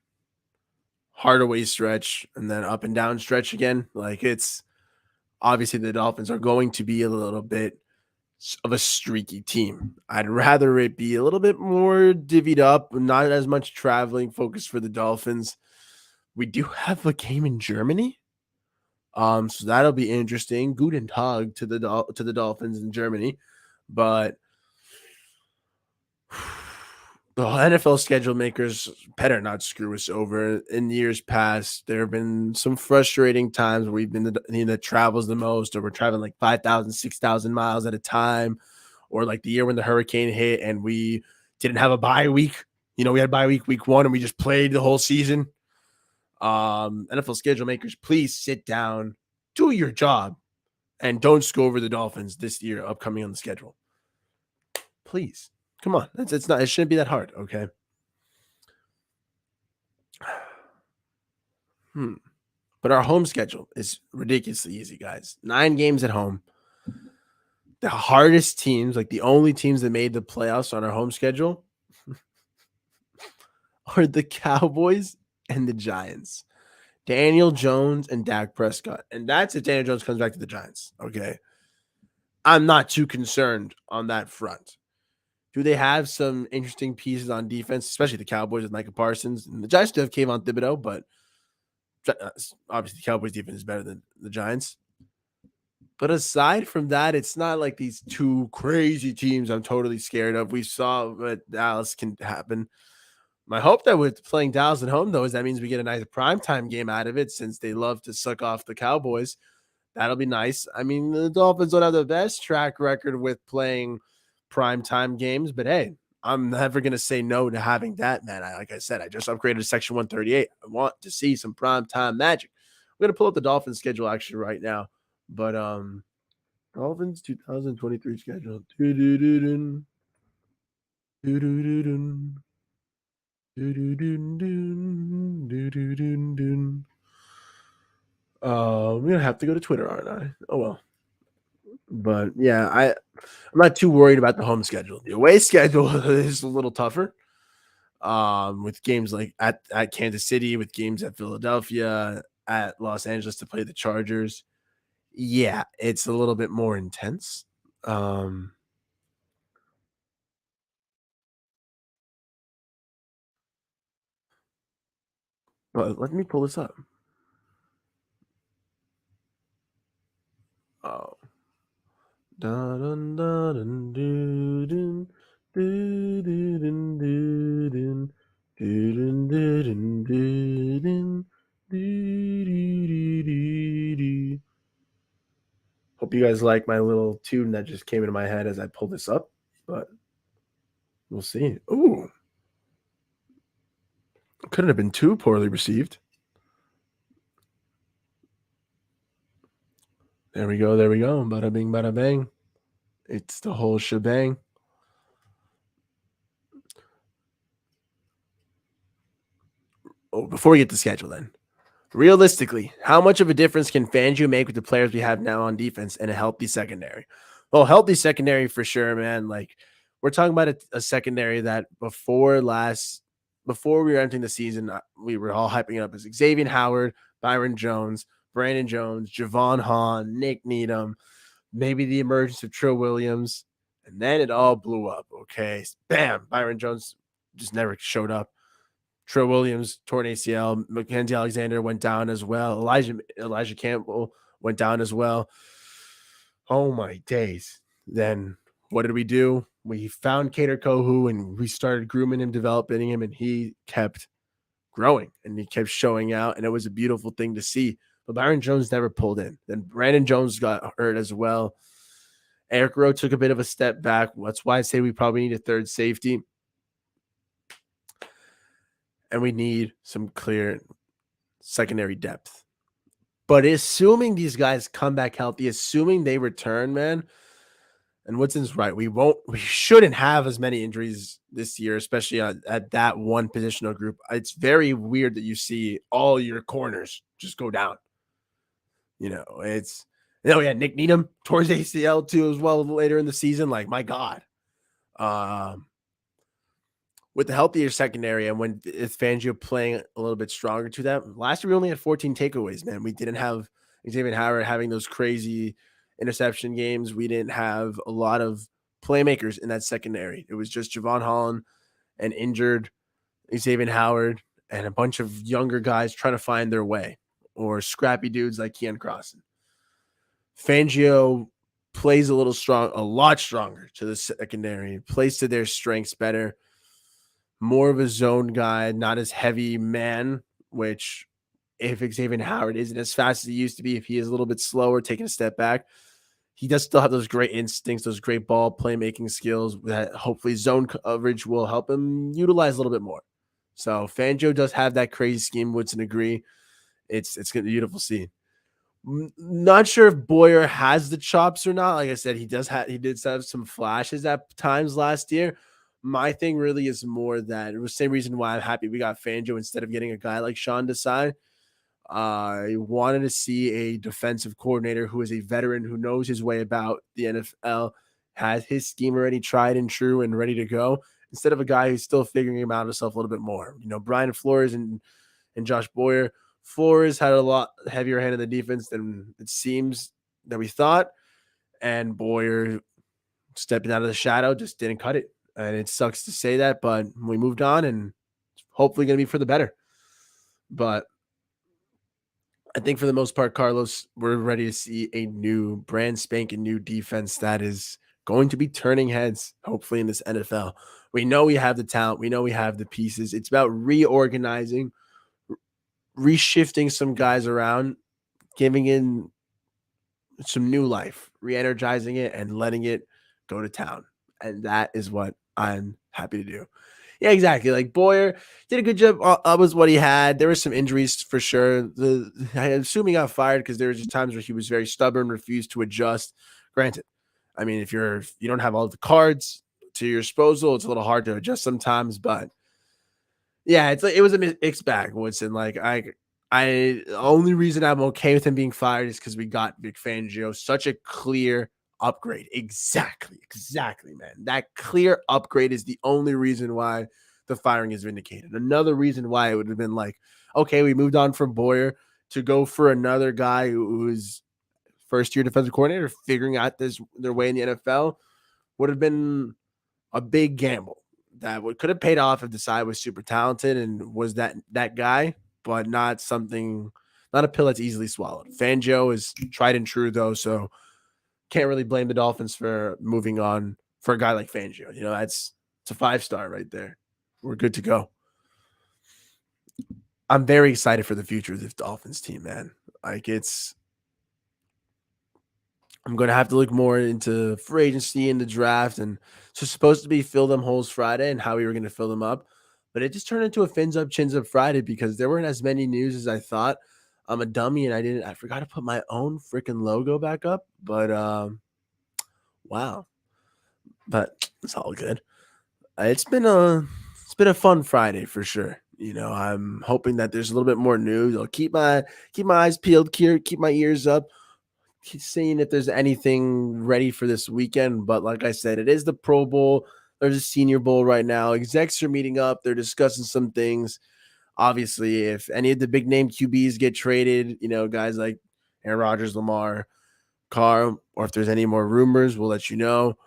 S1: hard away stretch, and then up and down stretch again, like it's obviously the Dolphins are going to be a little bit of a streaky team. I'd rather it be a little bit more divvied up, not as much traveling focus for the Dolphins. We do have a game in Germany. So that'll be interesting. Guten Tag to the Dolphins in Germany. But the NFL schedule makers better not screw us over. In years past, there have been some frustrating times where we've been the team that travels the most, or we're traveling like 5,000, 6,000 miles at a time, or like the year when the hurricane hit and we didn't have a bye week. We had bye week 1, and we just played the whole season. NFL schedule makers, please sit down, do your job, and don't screw over the Dolphins this year upcoming on the schedule. Please. Come on. It shouldn't be that hard, okay? But our home schedule is ridiculously easy, guys. 9 games at home. The hardest teams, like the only teams that made the playoffs on our home schedule, are the Cowboys and the Giants. Daniel Jones and Dak Prescott. And that's if Daniel Jones comes back to the Giants, okay? I'm not too concerned on that front. Do they have some interesting pieces on defense, especially the Cowboys with Micah Parsons? And the Giants do have Kayvon Thibodeau, but obviously the Cowboys defense is better than the Giants. But aside from that, it's not like these two crazy teams I'm totally scared of. We saw what Dallas can happen. My hope that with playing Dallas at home, though, is that means we get a nice primetime game out of it since they love to suck off the Cowboys. That'll be nice. I mean, the Dolphins don't have the best track record with playing primetime games, but hey, I'm never going to say no to having that, man. Like I said, I just upgraded to Section 138. I want to see some primetime magic. I'm going to pull up the Dolphins schedule actually right now. But Dolphins 2023 schedule. Doo-doo-doo-doo. Doo-doo-doo-doo. Doo-doo-doo-doo. I'm gonna have to go to Twitter, aren't I? Oh well. But yeah, I'm not too worried about the home schedule. The away schedule is a little tougher. With games like at Kansas City, with games at Philadelphia, at Los Angeles to play the Chargers. Yeah, it's a little bit more intense. Um, but let me pull this up. Oh. Dun, dun, dun, dun, dun, dun, dun, dun, dun, dun, dun, dun, dun, dun, dun, dun. Hope you guys like my little tune that just came into my head as I pull this up, but we'll see. Ooh, couldn't have been too poorly received. There we go. There we go. Bada bing, bada bang. It's the whole shebang. Oh, before we get to schedule, then, realistically, how much of a difference can Fangio make with the players we have now on defense and a healthy secondary? Well, healthy secondary for sure, man. Like we're talking about a secondary that before we were entering the season, we were all hyping it up as Xavier Howard, Byron Jones, Brandon Jones, Javon Hahn, Nick Needham, maybe the emergence of Trill Williams, and then it all blew up. Okay, bam, Byron Jones just never showed up. Trill Williams torn ACL. Mackenzie Alexander went down as well. Elijah Campbell went down as well. Oh my days. Then what did we do? We found Cater Kohu and we started grooming him, developing him, and he kept growing and he kept showing out. And it was a beautiful thing to see. But Byron Jones never pulled in. Then Brandon Jones got hurt as well. Eric Rowe took a bit of a step back. That's why I say we probably need a third safety. And we need some clear secondary depth. But assuming these guys come back healthy, assuming they return, man, and Woodson's right, we shouldn't have as many injuries this year, especially at that one positional group. It's very weird that you see all your corners just go down. Nick Needham tore his ACL too as well later in the season. Like, my God. With the healthier secondary and when it's Fangio playing a little bit stronger to that. Last year we only had 14 takeaways, man. We didn't have Xavier Howard having those crazy interception games. We didn't have a lot of playmakers in that secondary. It was just Javon Holland and injured Xavier Howard and a bunch of younger guys trying to find their way, or scrappy dudes like Keon Crossan. Fangio plays a lot stronger to the secondary, plays to their strengths better. More of a zone guy, not as heavy man, which if Xavier Howard isn't as fast as he used to be, if he is a little bit slower, taking a step back, he does still have those great instincts, those great ball playmaking skills that hopefully zone coverage will help him utilize a little bit more. So Fangio does have that crazy scheme. Woodson agree. It's going to be beautiful to see. Not sure if Boyer has the chops or not. Like I said, he did have some flashes at times last year. My thing really is more that it was the same reason why I'm happy we got Fangio instead of getting a guy like Sean Desai. I wanted to see a defensive coordinator who is a veteran who knows his way about the NFL, has his scheme already tried and true and ready to go, instead of a guy who's still figuring him out himself a little bit more. Brian Flores and Josh Boyer. Flores had a lot heavier hand in the defense than it seems that we thought. and Boyer stepping out of the shadow just didn't cut it. And it sucks to say that, but we moved on and hopefully going to be for the better. But I think for the most part, Carlos, we're ready to see a new brand spanking new defense that is going to be turning heads, hopefully, in this NFL. We know we have the talent. We know we have the pieces. It's about reorganizing, reshifting some guys around, giving in some new life, re-energizing it, and letting it go to town. And that is what I'm happy to do. Yeah, exactly. Like Boyer did a good job. That was what he had. There were some injuries for sure. I assume he got fired because there were just times where he was very stubborn, refused to adjust. Granted, I mean, if you don't have all the cards to your disposal, it's a little hard to adjust sometimes. But yeah, it's like it was a mixed bag, Woodson. Like the only reason I'm okay with him being fired is because we got Vic Fangio, such a clear upgrade. Exactly, man. That clear upgrade is the only reason why the firing is vindicated. Another reason why it would have been like, okay, we moved on from Boyer to go for another guy who's first year defensive coordinator, figuring out their way in the NFL would have been a big gamble that could have paid off if the side was super talented and was that guy, but not a pill that's easily swallowed. Fangio is tried and true though, so can't really blame the Dolphins for moving on for a guy like Fangio. You know, it's a 5-star right there. We're good to go. I'm very excited for the future of this Dolphins team, man. Like I'm going to have to look more into free agency and the draft. And it's supposed to be fill them holes Friday and how we were going to fill them up. But it just turned into a fins up, chins up Friday because there weren't as many news as I thought. I'm a dummy and I forgot to put my own freaking logo back up. But wow. But it's all good. It's been a fun Friday for sure. You know, I'm hoping that there's a little bit more news. I'll keep my eyes peeled here, keep my ears up, seeing if there's anything ready for this weekend. But like I said, it is the Pro Bowl. There's a Senior Bowl right now. Execs are meeting up. They're discussing some things. Obviously, if any of the big name QBs get traded, you know, guys like Aaron Rodgers, Lamar, Carr, or if there's any more rumors, we'll let you know.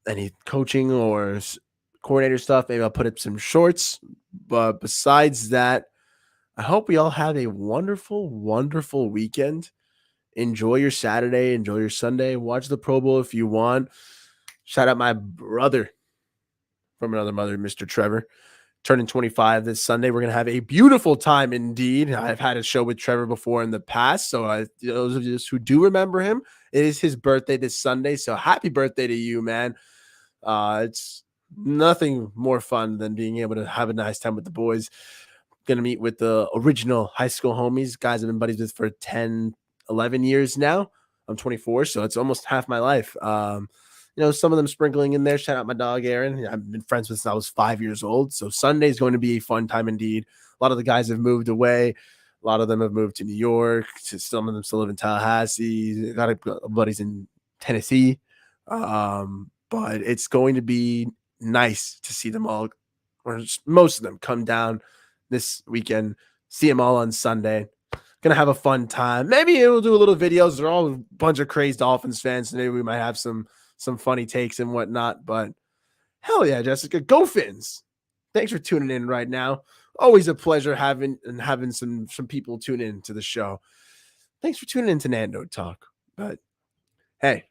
S1: Any coaching or coordinator stuff, maybe I'll put up some shorts. But besides that, I hope we all have a wonderful, wonderful weekend. Enjoy your Saturday, enjoy your Sunday. Watch the Pro Bowl if you want. Shout out my brother from another mother, Mr. Trevor, turning 25 this Sunday. We're going to have a beautiful time indeed. I've had a show with Trevor before in the past. So those of you who do remember him, it is his birthday this Sunday. So happy birthday to you, man. It's nothing more fun than being able to have a nice time with the boys. Gonna meet with the original high school homies, guys I've been buddies with for 10, 11 years now. I'm 24, so it's almost half my life. You know, some of them sprinkling in there. Shout out my dog Aaron. I've been friends with since I was 5 years old. So Sunday is going to be a fun time indeed. A lot of the guys have moved away. A lot of them have moved to New York. Some of them still live in Tallahassee. Got buddies in Tennessee. But it's going to be nice to see them all, or most of them, come down this weekend. See them all on Sunday. Gonna have a fun time. Maybe we'll do a little videos. They're all a bunch of crazy Dolphins fans. So maybe we might have some funny takes and whatnot. But hell yeah, Jessica, go Fins! Thanks for tuning in right now. Always a pleasure having some people tune in to the show. Thanks for tuning in to Nando Talk. But hey,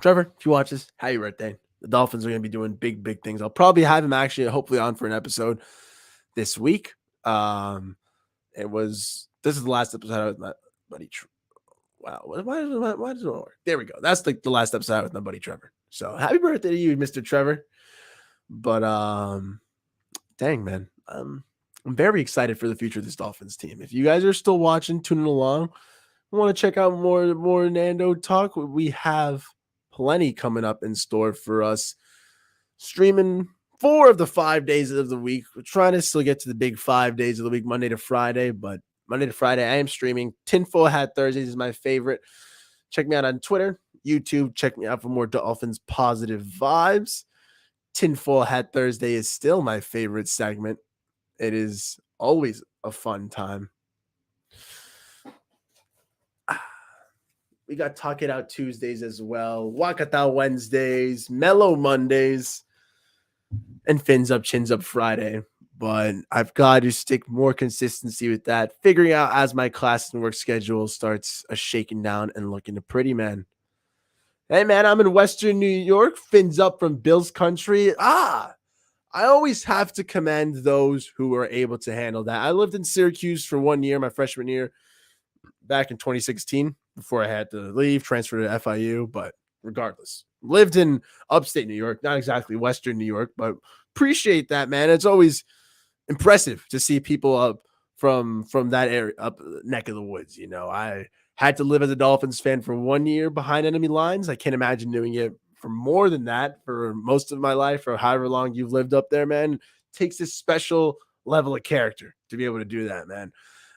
S1: Trevor, if you watch this, happy birthday. The Dolphins are going to be doing big, big things. I'll probably have him actually hopefully on for an episode this week. This is the last episode with my buddy. Wow. Why does it work? There we go. That's like the last episode with my buddy Trevor. So happy birthday to you, Mr. Trevor. But dang, man. I'm very excited for the future of this Dolphins team. If you guys are still watching, tuning along, want to check out more Nando Talk, we have plenty coming up in store for us. Streaming 4 of the 5 days of the week. We're trying to still get to the big 5 days of the week, Monday to Friday, but Monday to Friday, I am streaming. Tinfoil Hat Thursdays is my favorite. Check me out on Twitter, YouTube. Check me out for more Dolphins positive vibes. Tinfoil Hat Thursday is still my favorite segment. It is always a fun time. We got Talk It Out Tuesdays as well, Wakata Wednesdays, Mellow Mondays, and Fins Up, Chins Up Friday. But I've got to stick more consistency with that, figuring out as my class and work schedule starts a shaking down and looking pretty, man. Hey, man, I'm in Western New York. Fins Up from Bills Country. I always have to commend those who are able to handle that. I lived in Syracuse for 1 year, my freshman year, back in 2016, before I had to leave, transfer to FIU. But regardless, lived in upstate New York, not exactly Western New York, but appreciate that, man. It's always impressive to see people up from that area, up neck of the woods. I had to live as a Dolphins fan for 1 year behind enemy lines. I can't imagine doing it for more than that for most of my life, or however long you've lived up there, man. It takes this special level of character to be able to do that, man.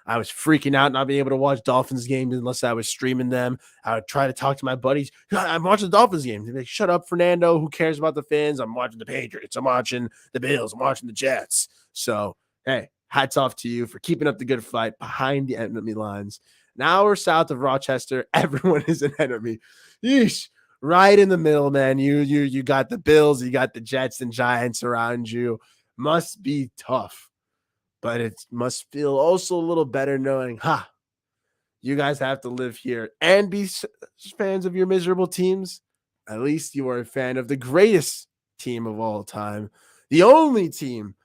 S1: I was freaking out not being able to watch Dolphins games unless I was streaming them. I would try to talk to my buddies. I'm watching the Dolphins game. They'd be like, shut up, Fernando. Who cares about the fans? I'm watching the Patriots. I'm watching the Bills. I'm watching the Jets. So, hey, hats off to you for keeping up the good fight behind the enemy lines. An hour south of Rochester, everyone is an enemy. Yeesh. Right in the middle, man. You got the Bills, you got the Jets and Giants around you. Must be tough. But it must feel also a little better knowing, you guys have to live here and be fans of your miserable teams. At least you are a fan of the greatest team of all time, the only team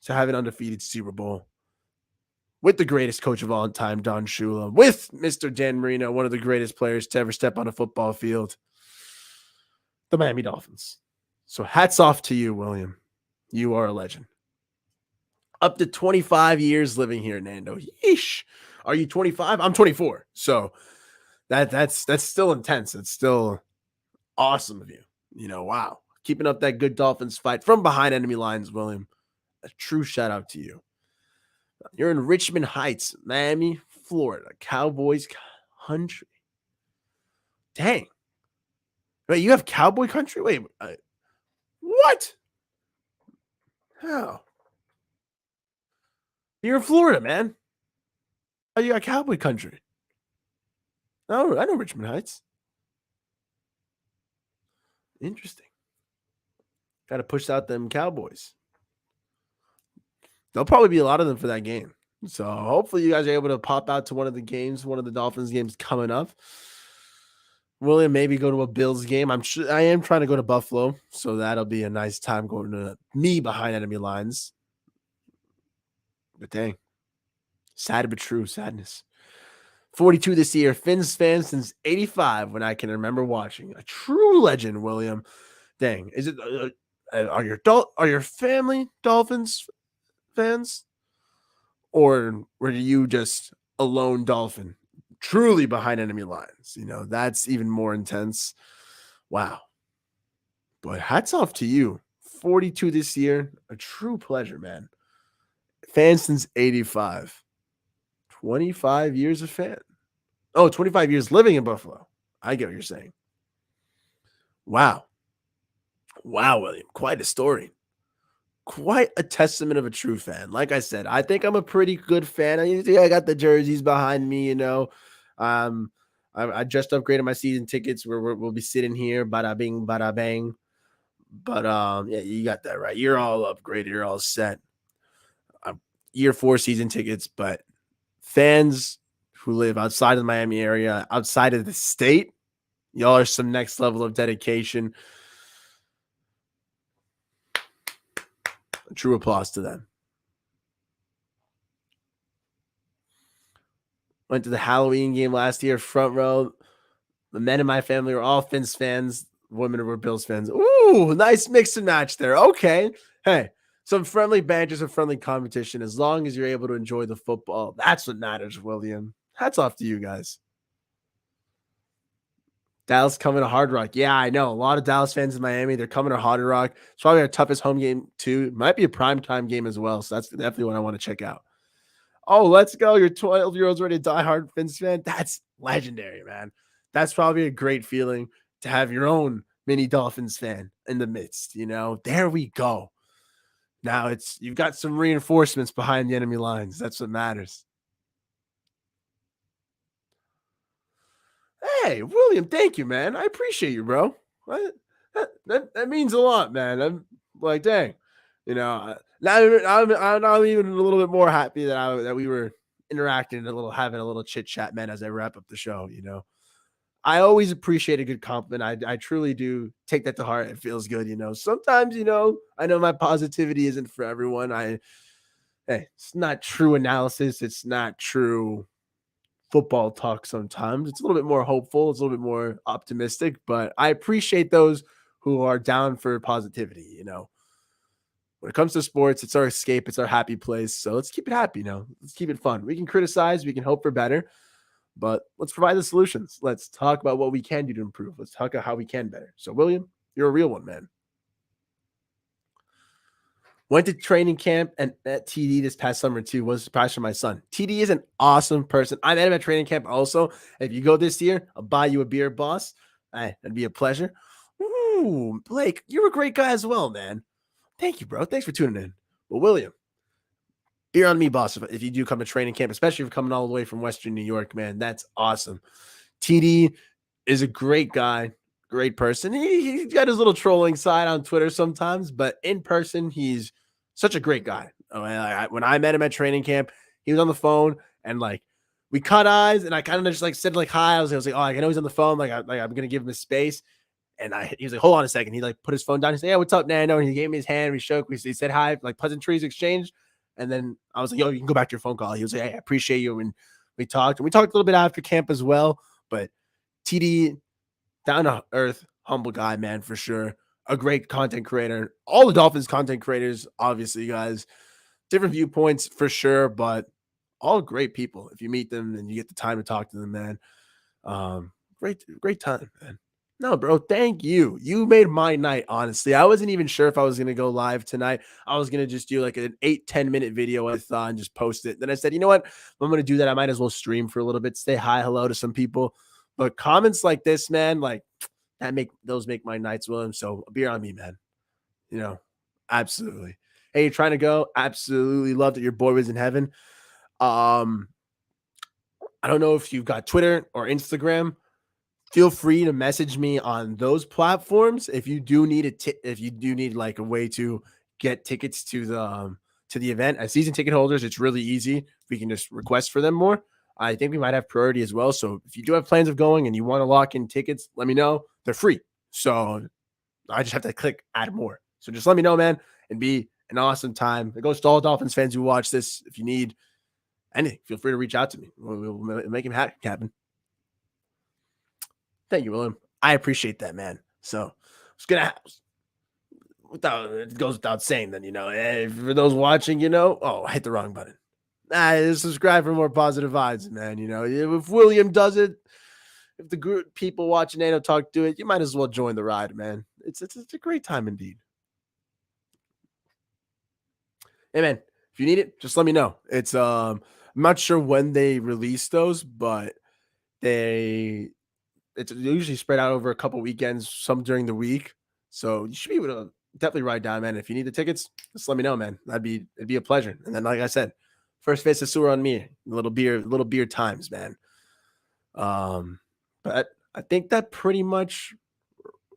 S1: to have an undefeated Super Bowl, with the greatest coach of all time, Don Shula, with Mr. Dan Marino, one of the greatest players to ever step on a football field, the Miami Dolphins. So hats off to you, William. You are a legend. Up to 25 years living here, Nando. Yeesh. Are you 25? I'm 24. So that's still intense. It's still awesome of you. Wow. Keeping up that good Dolphins fight from behind enemy lines, William. A true shout out to you. You're in Richmond Heights, Miami, Florida. Cowboys country. Dang. Wait, you have cowboy country? Wait, what? How? You're in Florida, man. Oh, you got cowboy country. Oh, I know Richmond Heights. Interesting. Got to push out them Cowboys. There'll probably be a lot of them for that game. So hopefully you guys are able to pop out to one of the games, one of the Dolphins games coming up. William, maybe go to a Bills game. I am trying to go to Buffalo, so that'll be a nice time going to me behind enemy lines. But dang, sad but true sadness. 42 this year, Fins fan since 85 when I can remember watching. A true legend, William. Dang, is it? Are your family Dolphins fans, or were you just a lone Dolphin, truly behind enemy lines? That's even more intense. Wow. But hats off to you. 42 this year, a true pleasure, man. Fan since 85. 25 years of fan. Oh, 25 years living in Buffalo. I get what you're saying. Wow. Wow, William. Quite a story. Quite a testament of a true fan. Like I said, I think I'm a pretty good fan. I got the jerseys behind me, I just upgraded my season tickets where we'll be sitting here, bada bing, bada bang. But yeah, you got that right. You're all upgraded. You're all set. Year 4 season tickets, but fans who live outside of the Miami area, outside of the state, y'all are some next level of dedication. A true applause to them. Went to the Halloween game last year, front row. The men in my family were all Fins fans. Women were Bills fans. Ooh, nice mix and match there. Okay. Hey, some friendly banter, some friendly competition. As long as you're able to enjoy the football, that's what matters, William. Hats off to you guys. Dallas coming to Hard Rock. Yeah, I know. A lot of Dallas fans in Miami. They're coming to Hard Rock. It's probably our toughest home game, too. It might be a primetime game as well. So that's definitely what I want to check out. Oh, let's go. Your 12-year-old's already a diehard Fins fan. That's legendary, man. That's probably a great feeling to have your own mini Dolphins fan in the midst. There we go. Now you've got some reinforcements behind the enemy lines. That's what matters. Hey, William, thank you, man. I appreciate you, bro. What? That means a lot, man. I'm like, dang, now I'm even a little bit more happy that we were interacting having a little chit chat, man, as I wrap up the show. I always appreciate a good compliment. I truly do take that to heart. It feels good. Sometimes, I know my positivity isn't for everyone. Hey, it's not true analysis. It's not true football talk sometimes. It's a little bit more hopeful, it's a little bit more optimistic, but I appreciate those who are down for positivity. When it comes to sports, it's our escape, it's our happy place. So let's keep it happy. Let's keep it fun. We can criticize, we can hope for better, but let's provide the solutions. Let's talk about what we can do to improve. Let's talk about how we can better. So, William, you're a real one, man. Went to training camp and at TD this past summer too. Was a surprise for my son. TD is an awesome person. I met him at training camp also. If you go this year, I'll buy you a beer, boss. Hey, that'd be a pleasure. Ooh, Blake, you're a great guy as well, man. Thank you, bro. Thanks for tuning in. Well, William, beer on me, boss. If you do come to training camp, especially if you're coming all the way from Western New York, man, that's awesome. TD is a great guy, great person. He's got his little trolling side on Twitter sometimes, but in person, he's such a great guy. When I met him at training camp, he was on the phone and like we cut eyes, and I kind of just like said like hi. I was like, oh, I know he's on the phone. I'm gonna give him his space. And he was like, hold on a second. He like put his phone down. He said, yeah, what's up, Nando? And he gave me his hand. We shook. He said hi, like pleasantries exchanged. And then I was like, yo, you can go back to your phone call. He was like, hey, I appreciate you. And we talked. And we talked a little bit after camp as well. But TD, down to earth, humble guy, man, for sure. A great content creator. All the Dolphins content creators, obviously, guys. Different viewpoints for sure, but all great people. If you meet them and you get the time to talk to them, man. Great time, man. No, bro, thank you. You made my night, honestly. I wasn't even sure if I was going to go live tonight. I was going to just do like an 8-10 minute video I thought and just post it. Then I said, you know what? If I'm going to do that, I might as well stream for a little bit, say hi, hello to some people. But comments like this, man, like those make my nights, William. So beer on me, man. Absolutely. Hey, you're trying to go? Absolutely love that your boy was in heaven. Um, I don't know if you've got Twitter or Instagram. Feel free to message me on those platforms if you do need if you do need like a way to get tickets to the event. As season ticket holders, it's really easy. We can just request for them more. I think we might have priority as well. So if you do have plans of going and you want to lock in tickets, let me know. They're free. So I just have to click add more. So just let me know, man. It'd be an awesome time. It goes to all Dolphins fans who watch this. If you need anything, feel free to reach out to me. We'll make him happen. Thank you, William. I appreciate that, man. So it's gonna it goes without saying then, for those watching, I hit the wrong button. Subscribe for more positive vibes, man. If William does it, if the group people watching Nando Talk do it, you might as well join the ride, man. It's a great time indeed. Hey man, if you need it, just let me know. I'm not sure when they release those, but it's usually spread out over a couple weekends, some during the week. So you should be able to definitely ride down, man. If you need the tickets, just let me know, man. It'd be a pleasure. And then, like I said, first face of sewer on me. Little beer times, man. But I think that pretty much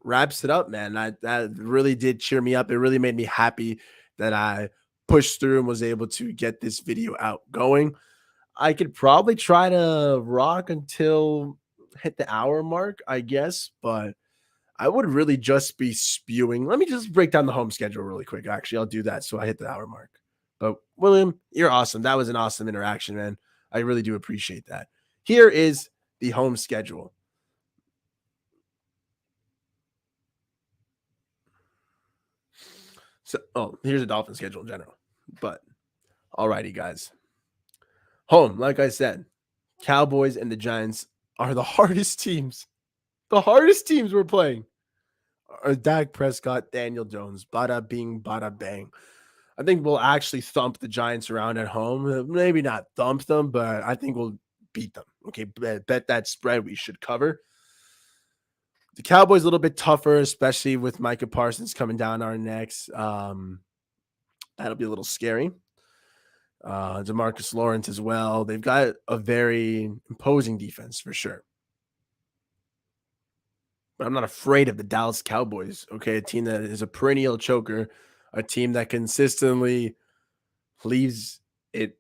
S1: wraps it up, man. That really did cheer me up. It really made me happy that I pushed through and was able to get this video out going. I could probably try to rock until hit the hour mark, I guess, but I would really just be spewing. Let me just break down the home schedule really quick. Actually, I'll do that so I hit the hour mark. But William, you're awesome. That was an awesome interaction, man. I really do appreciate that. Here is the home schedule. So, here's the Dolphin schedule in general. But alrighty, guys. Home, like I said, Cowboys and the Giants are the hardest teams. The hardest teams we're playing are Dak Prescott, Daniel Jones, bada bing, bada bang. I think we'll actually thump the Giants around at home. Maybe not thump them, but I think we'll beat them. Okay, bet that spread we should cover. The Cowboys a little bit tougher, especially with Micah Parsons coming down our necks. That'll be a little scary. DeMarcus Lawrence as well. They've got a very imposing defense for sure. but I'm not afraid of the Dallas Cowboys. Okay, a team that is a perennial choker, a team that consistently leaves it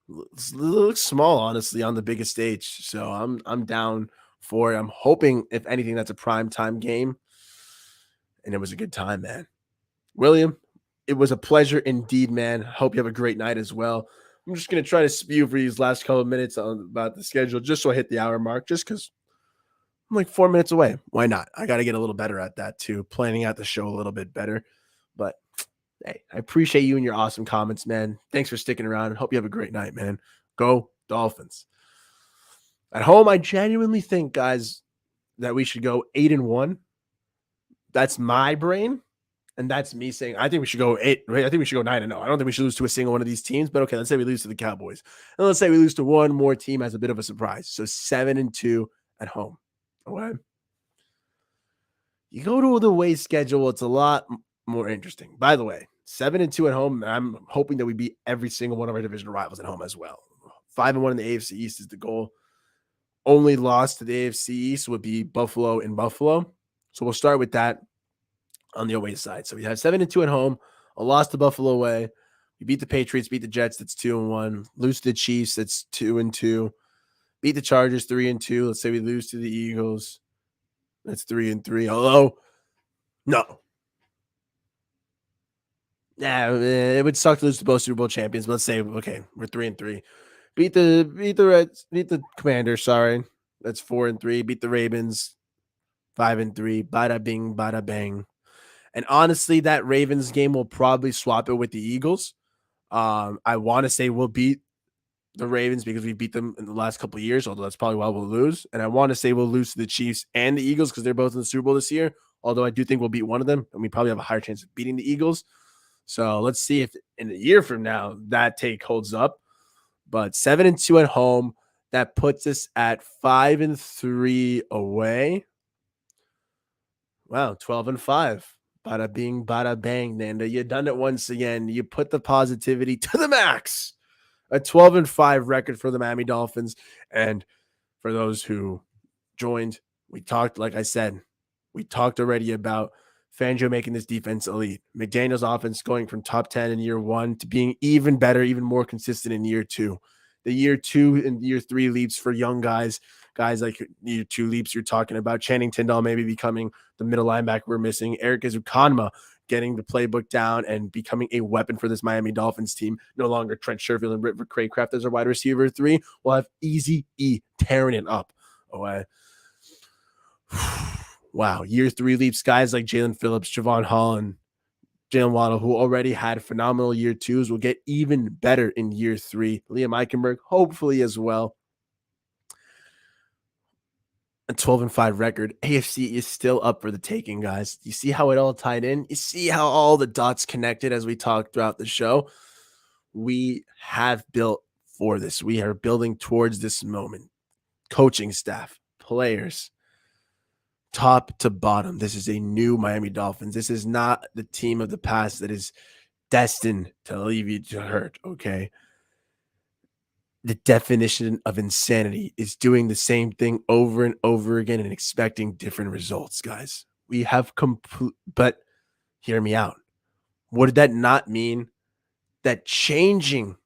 S1: looks small, honestly, on the biggest stage. So I'm down for it. I'm hoping, if anything, that's a prime time game, and it was a good time, man. William, it was a pleasure indeed, man. Hope you have a great night as well. I'm just gonna try to spew for these last couple of minutes about the schedule, just so I hit the hour mark, just because I'm like 4 minutes away. Why not? I got to get a little better at that too, planning out the show a little bit better. But hey, I appreciate you and your awesome comments, man. Thanks for sticking around. Hope you have a great night, man. Go Dolphins. At home, I genuinely think, guys, that we should go 8-1. That's my brain. And that's me saying, I think we should go 8. Right? I think we should go 9-0. I don't think we should lose to a single one of these teams. But okay, let's say we lose to the Cowboys. And let's say we lose to one more team as a bit of a surprise. So 7-2 at home. Okay. You go to the away schedule, it's a lot more interesting. By the way, 7-2 at home. I'm hoping that we beat every single one of our division rivals at home as well. 5-1 in the AFC East is the goal. Only loss to the AFC East would be Buffalo in Buffalo. So we'll start with that on the away side. So we have 7-2 at home, a loss to Buffalo away. We beat the Patriots, beat the Jets, that's 2-1. Lose to the Chiefs, that's 2-2. Beat the Chargers, 3-2. Let's say we lose to the Eagles, that's 3-3. Hello? No. Yeah, it would suck to lose to both Super Bowl champions. But let's say, okay, we're 3-3. Beat the Commanders. Sorry, that's 4-3. Beat the Ravens, 5-3. Bada bing, bada bang. And honestly, that Ravens game will probably swap it with the Eagles. I want to say we'll beat the Ravens because we beat them in the last couple of years, although that's probably why we'll lose. And I want to say we'll lose to the Chiefs and the Eagles because they're both in the Super Bowl this year. Although I do think we'll beat one of them, and we probably have a higher chance of beating the Eagles. So let's see if in a year from now that take holds up. But 7-2 at home, that puts us at 5-3 away. Wow, 12-5. Bada bing, bada bang, Nando. You done it once again. You put the positivity to the max. A 12-5 record for the Miami Dolphins. And for those who joined, we talked, like I said, we talked already about Fangio making this defense elite. McDaniel's offense going from top 10 in year 1 to being even better, even more consistent in year 2. The year 2 and year 3 leaps for young guys like year 2 leaps you're talking about. Channing Tindall maybe becoming the middle linebacker we're missing. Eric Ezukanma getting the playbook down and becoming a weapon for this Miami Dolphins team. No longer Trent Sherfield and River Craycraft as our wide receiver 3. We'll have Easy E tearing it up. Oh, wow. Year 3 leaps guys like Jalen Phillips, Javon Holland, Jalen Waddle, who already had phenomenal year 2s, will get even better in year 3. Liam Eichenberg, hopefully as well. A 12-5 record. AFC is still up for the taking, guys. You see how it all tied in? You see how all the dots connected as we talked throughout the show? We have built for this. We are building towards this moment. Coaching staff, players, top to bottom. This is a new Miami Dolphins. This is not the team of the past that is destined to leave you to hurt, okay? The definition of insanity is doing the same thing over and over again and expecting different results, guys. We have but hear me out. What did that not mean? That changing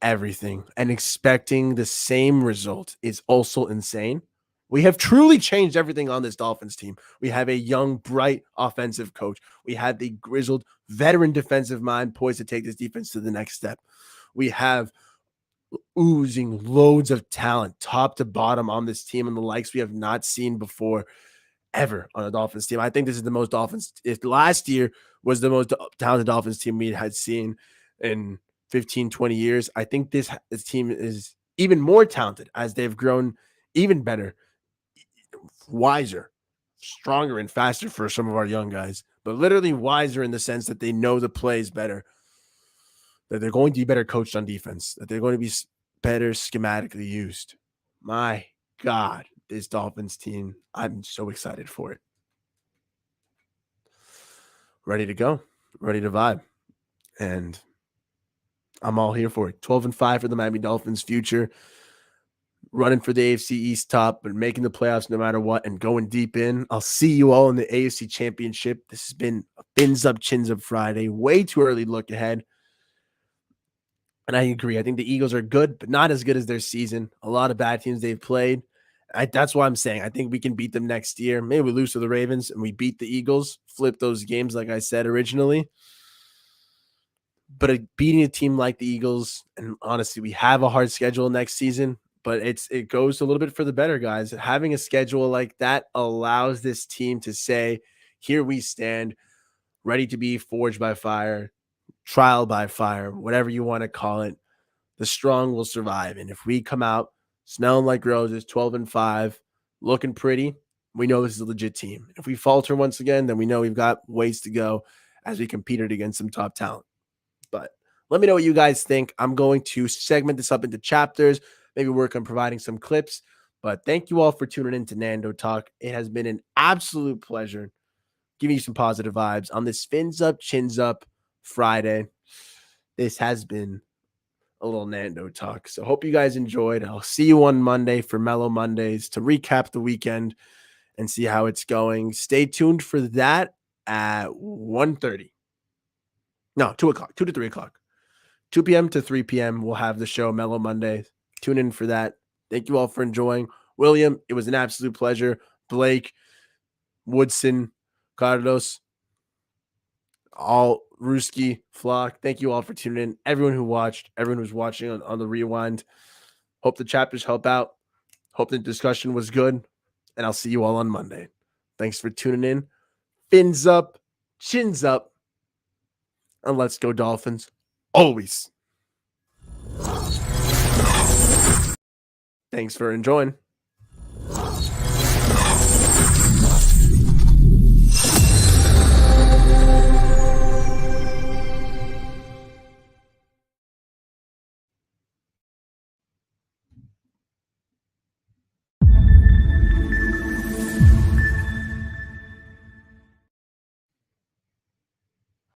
S1: everything and expecting the same result is also insane. We have truly changed everything on this Dolphins team. We have a young, bright offensive coach. We have the grizzled veteran defensive mind poised to take this defense to the next step. We have oozing loads of talent, top to bottom, on this team, and the likes we have not seen before ever on a Dolphins team. I think this is the most Dolphins. If last year was the most talented Dolphins team we had seen in 15, 20 years, I think this team is even more talented as they've grown even better, wiser, stronger, and faster for some of our young guys, but literally wiser in the sense that they know the plays better, that they're going to be better coached on defense, that they're going to be better schematically used. My God, this Dolphins team, I'm so excited for it. Ready to go, ready to vibe. And I'm all here for it. 12-5 for the Miami Dolphins future. running for the AFC East top, but making the playoffs no matter what and going deep in. I'll see you all in the AFC Championship. This has been a Fins Up, Chins Up Friday. Way too early to look ahead. And I agree. I think the Eagles are good, but not as good as their season. A lot of bad teams they've played. That's why I'm saying I think we can beat them next year. Maybe we lose to the Ravens and we beat the Eagles, flip those games like I said originally. But beating a team like the Eagles, and honestly, we have a hard schedule next season, but it goes a little bit for the better guys. Having a schedule like that allows this team to say, here we stand, ready to be forged by fire, trial by fire, whatever you want to call it. The strong will survive. And if we come out smelling like roses, 12-5, looking pretty, we know this is a legit team. If we falter once again, then we know we've got ways to go as we competed against some top talent. But let me know what you guys think. I'm going to segment this up into chapters, maybe work on providing some clips. But thank you all for tuning in to Nando Talk. It has been an absolute pleasure giving you some positive vibes on this Fins Up, Chins Up Friday. This has been a little Nando Talk. So hope you guys enjoyed. I'll see you on Monday for Mellow Mondays to recap the weekend and see how it's going. Stay tuned for that at 1:30. No, 2 o'clock, 2 to 3 o'clock. 2 p.m. to 3 p.m. We'll have the show Mellow Monday. Tune in for that. Thank you all for enjoying. William, it was an absolute pleasure. Blake, Woodson, Carlos, all Ruski, Flock. Thank you all for tuning in. Everyone who watched, everyone who's watching on the rewind. Hope the chapters help out. Hope the discussion was good. And I'll see you all on Monday. Thanks for tuning in. Fins up, chins up. And let's go Dolphins. Always. Thanks for enjoying.